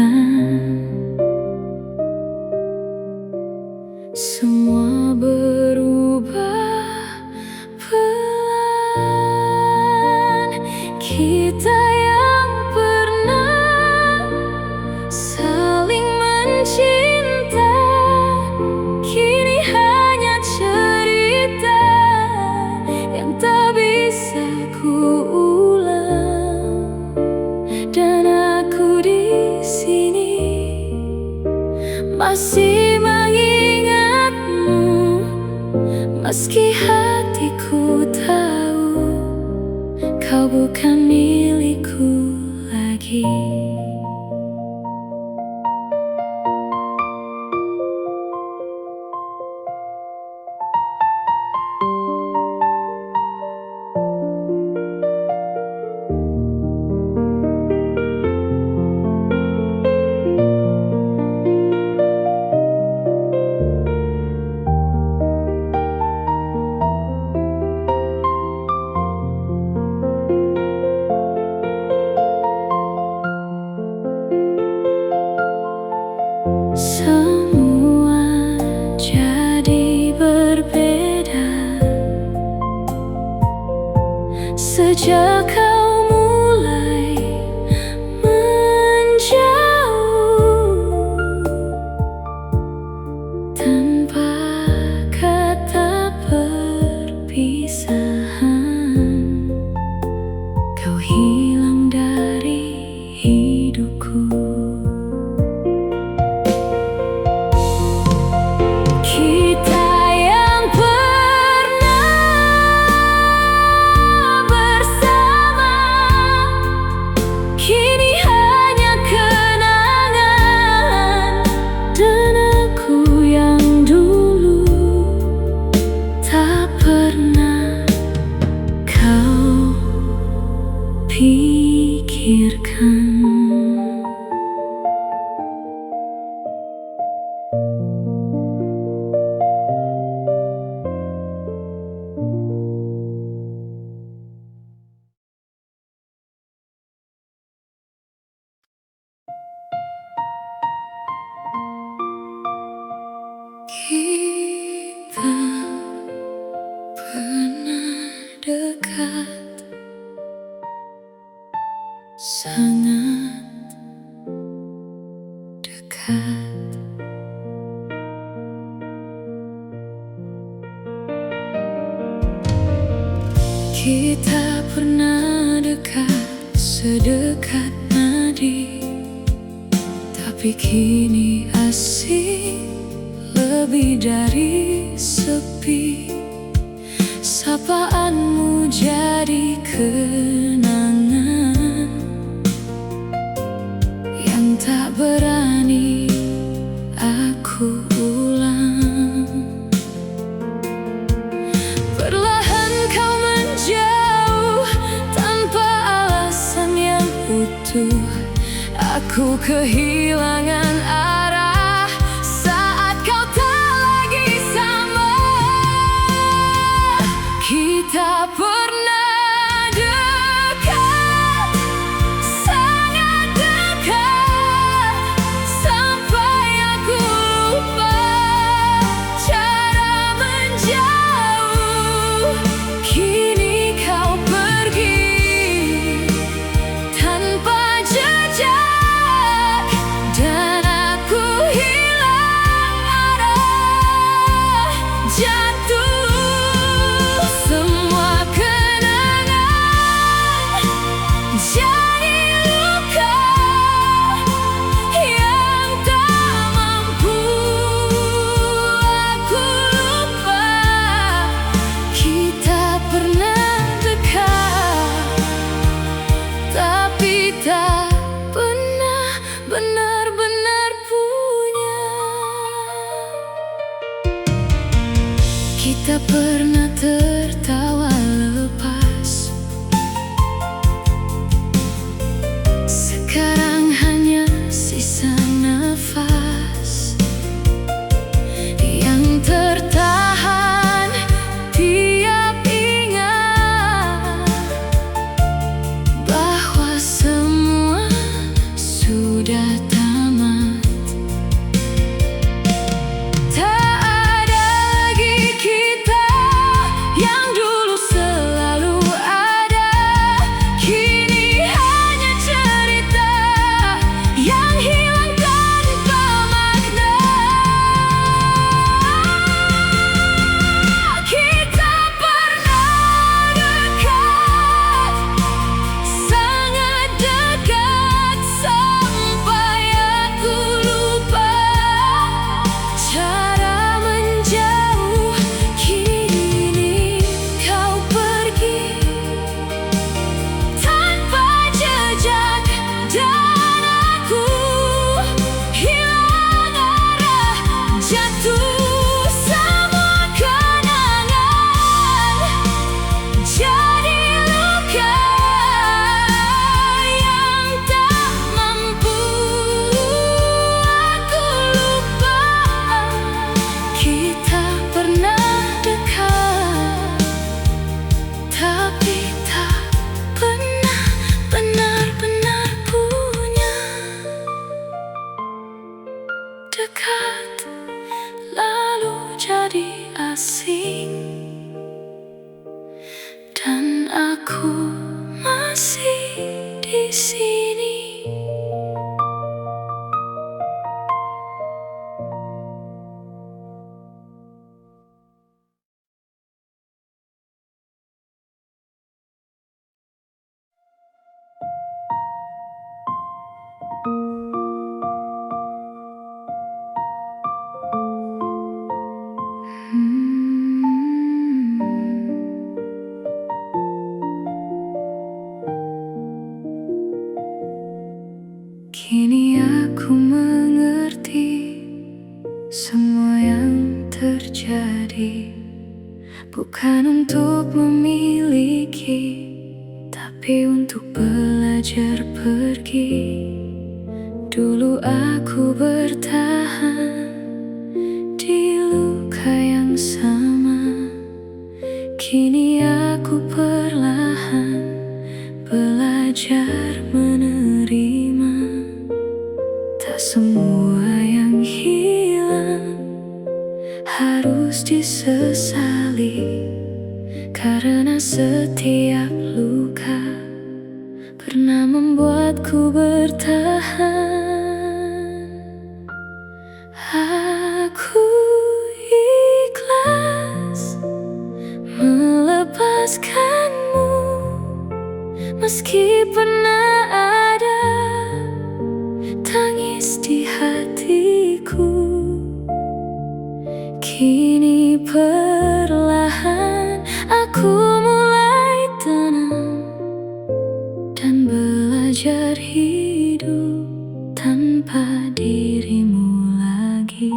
kau bukan milikku lagi. Semua jadi berbeda sejak kau mulai menjauh. Tanpa kata perpisahan, kau hilang dari hidupku. Pikirkan kita pernah dekat, sangat dekat. Kita pernah dekat, sedekat nadi, tapi kini asing lebih dari sepi. Sapaanmu jadi kenangan yang tak berani aku ulang. Perlahan kau menjauh tanpa alasan yang utuh. Aku kehilangan arah saat kau tak lagi sama. Kita pernah dekat, sangat dekat, sampai aku lupa cara menjauh. Kini kau pergi tanpa jejak, dan aku Tapi untuk belajar pergi, dulu aku bertahan di luka yang sama. Kini aku perlahan belajar menerima. Tak semua yang hilang harus disesali, karena setiap luka pernah membuatku bertahan. Aku ikhlas melepaskanmu, meski pernah ada tangis di hatiku. Kini perlahan aku mulai tenang dan belajar hidup tanpa dirimu lagi.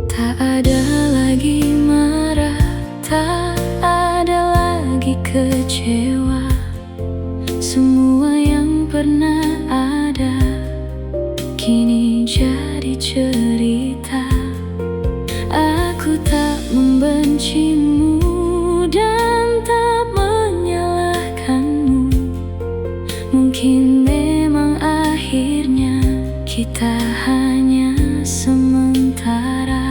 Tak ada lagi marah, tak ada lagi kecewa. Semua yang pernah ada kini jadi cerita. Aku tak membencimu dan tak menyalahkanmu. Mungkin memang akhirnya kita hanya sementara.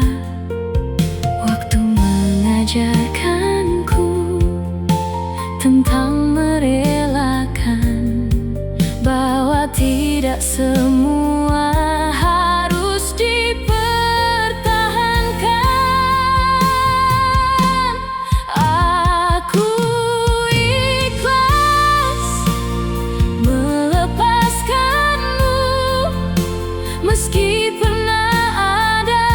Waktu mengajarkanku tentang merelakan, bahwa tidak semua harus dipertahankan. Aku ikhlas melepaskanmu, meski pernah ada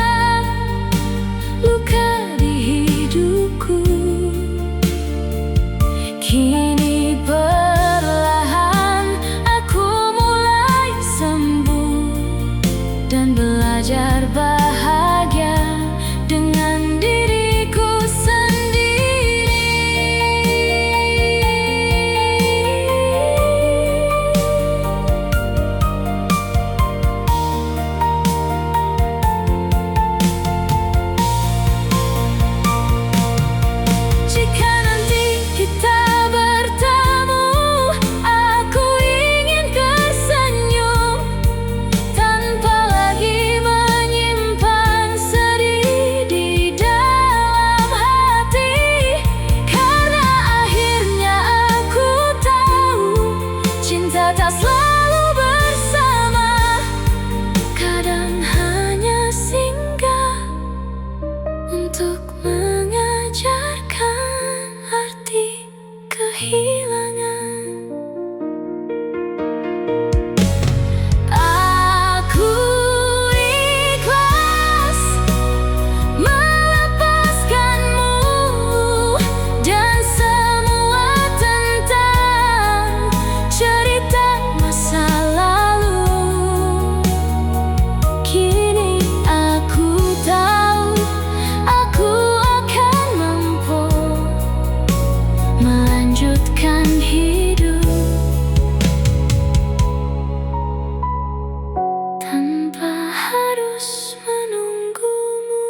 luka di hidupku. Kini perlahan aku mulai sembuh dan belajar bahagia dengan diriku sendiri. Jika nanti kita bertemu, aku ingin tersenyum tanpa lagi menyimpan sedih di dalam hati. Karena akhirnya aku tahu cinta tak selalu bersama, kadang hanya singgah untuk mengajarkan arti kehilangan. Aku ikhlas melepaskanmu dan semua tentang cerita masa lalu. Kini aku tahu aku akan mampu melanjutkan hidup tanpa harus menunggumu.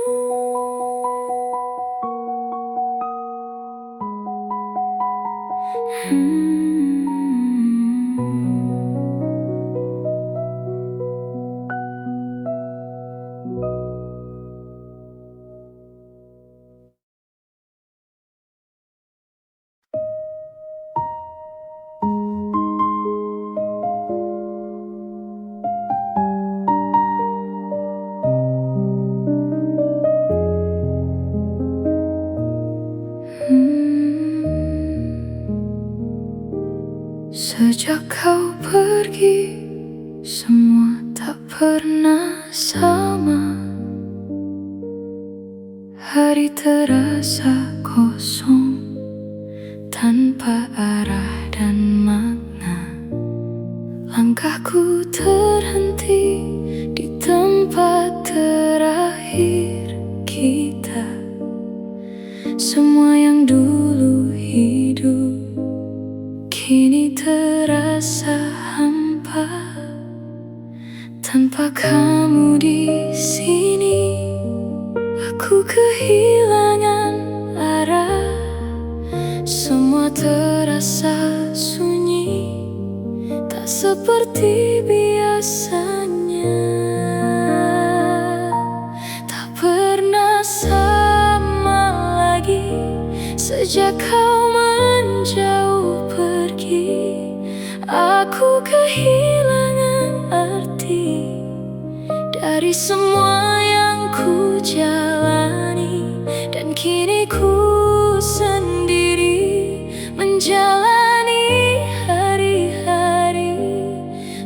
Sejak kau pergi, semua tak pernah sama. Hari terasa kosong tanpa arah dan makna. Langkahku terhenti di tempat terakhir kita. Semua yang dulu hidup kini terasa hampa. Tanpa kamu di sini, aku kehilangan arah. Semua terasa sunyi, tak seperti biasanya. Tak pernah sama lagi sejak kau menjauh pergi. Aku kehilangan arti dari semua yang ku jalani, dan kini ku sendiri menjalani hari-hari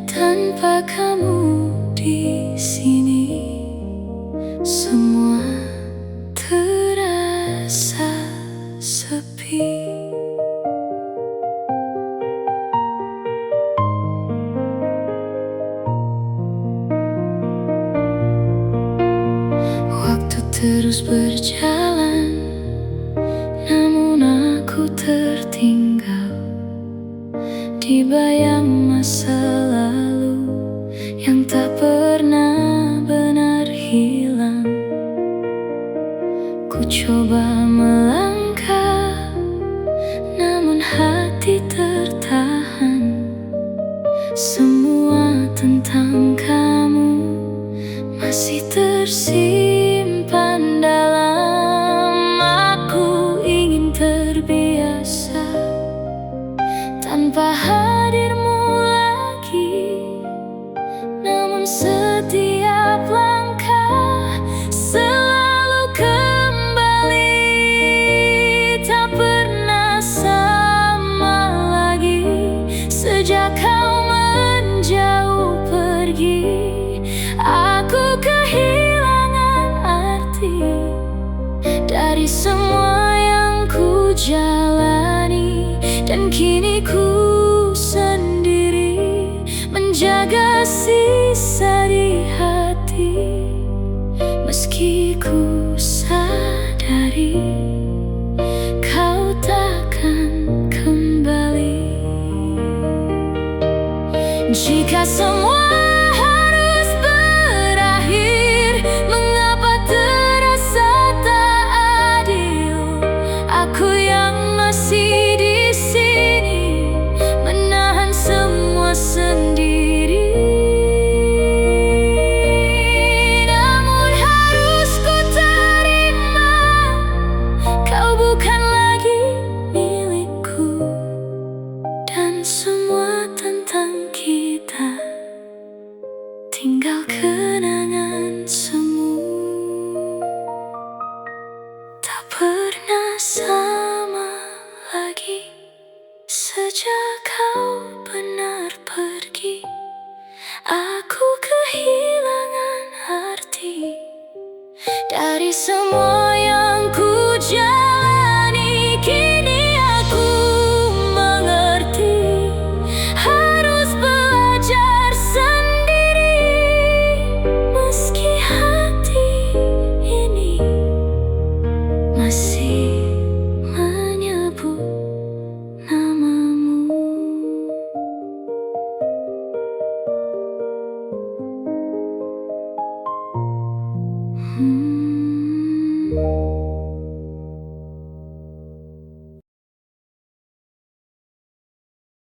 tanpa kamu di sini. Semua terasa sepi. Waktu terus berjalan, namun aku tertinggal di bayang masa lalu yang tak pernah benar hilang. Ku coba melangkah, namun hati tertahan. Semua tentang kamu masih tersimpan dalam. Aku ingin terbiasa tanpa hadirmu lagi, namun setiap langkah selalu kembali. Tak pernah sama lagi sejak kau menjauh pergi. Aku kehilangan arti dari semua yang ku jalani, dan kini ku sendiri menjaga sisa di hati. Meski ku sadari kau takkan kembali. Jika semua harus berakhir, mengapa terasa tak adil? Aku yang masih di sini menahan semua sendiri. Namun harus ku terima, kau bukan lagi milikku, dan semua tentang kita tinggal kenangan semu. Tak pernah sama lagi sejak kau benar pergi. Aku kehilangan arti dari semua yang ku jalani. Kini aku mengerti, harus belajar sendiri. Meski hati ini masih menyebut namamu. Hmm.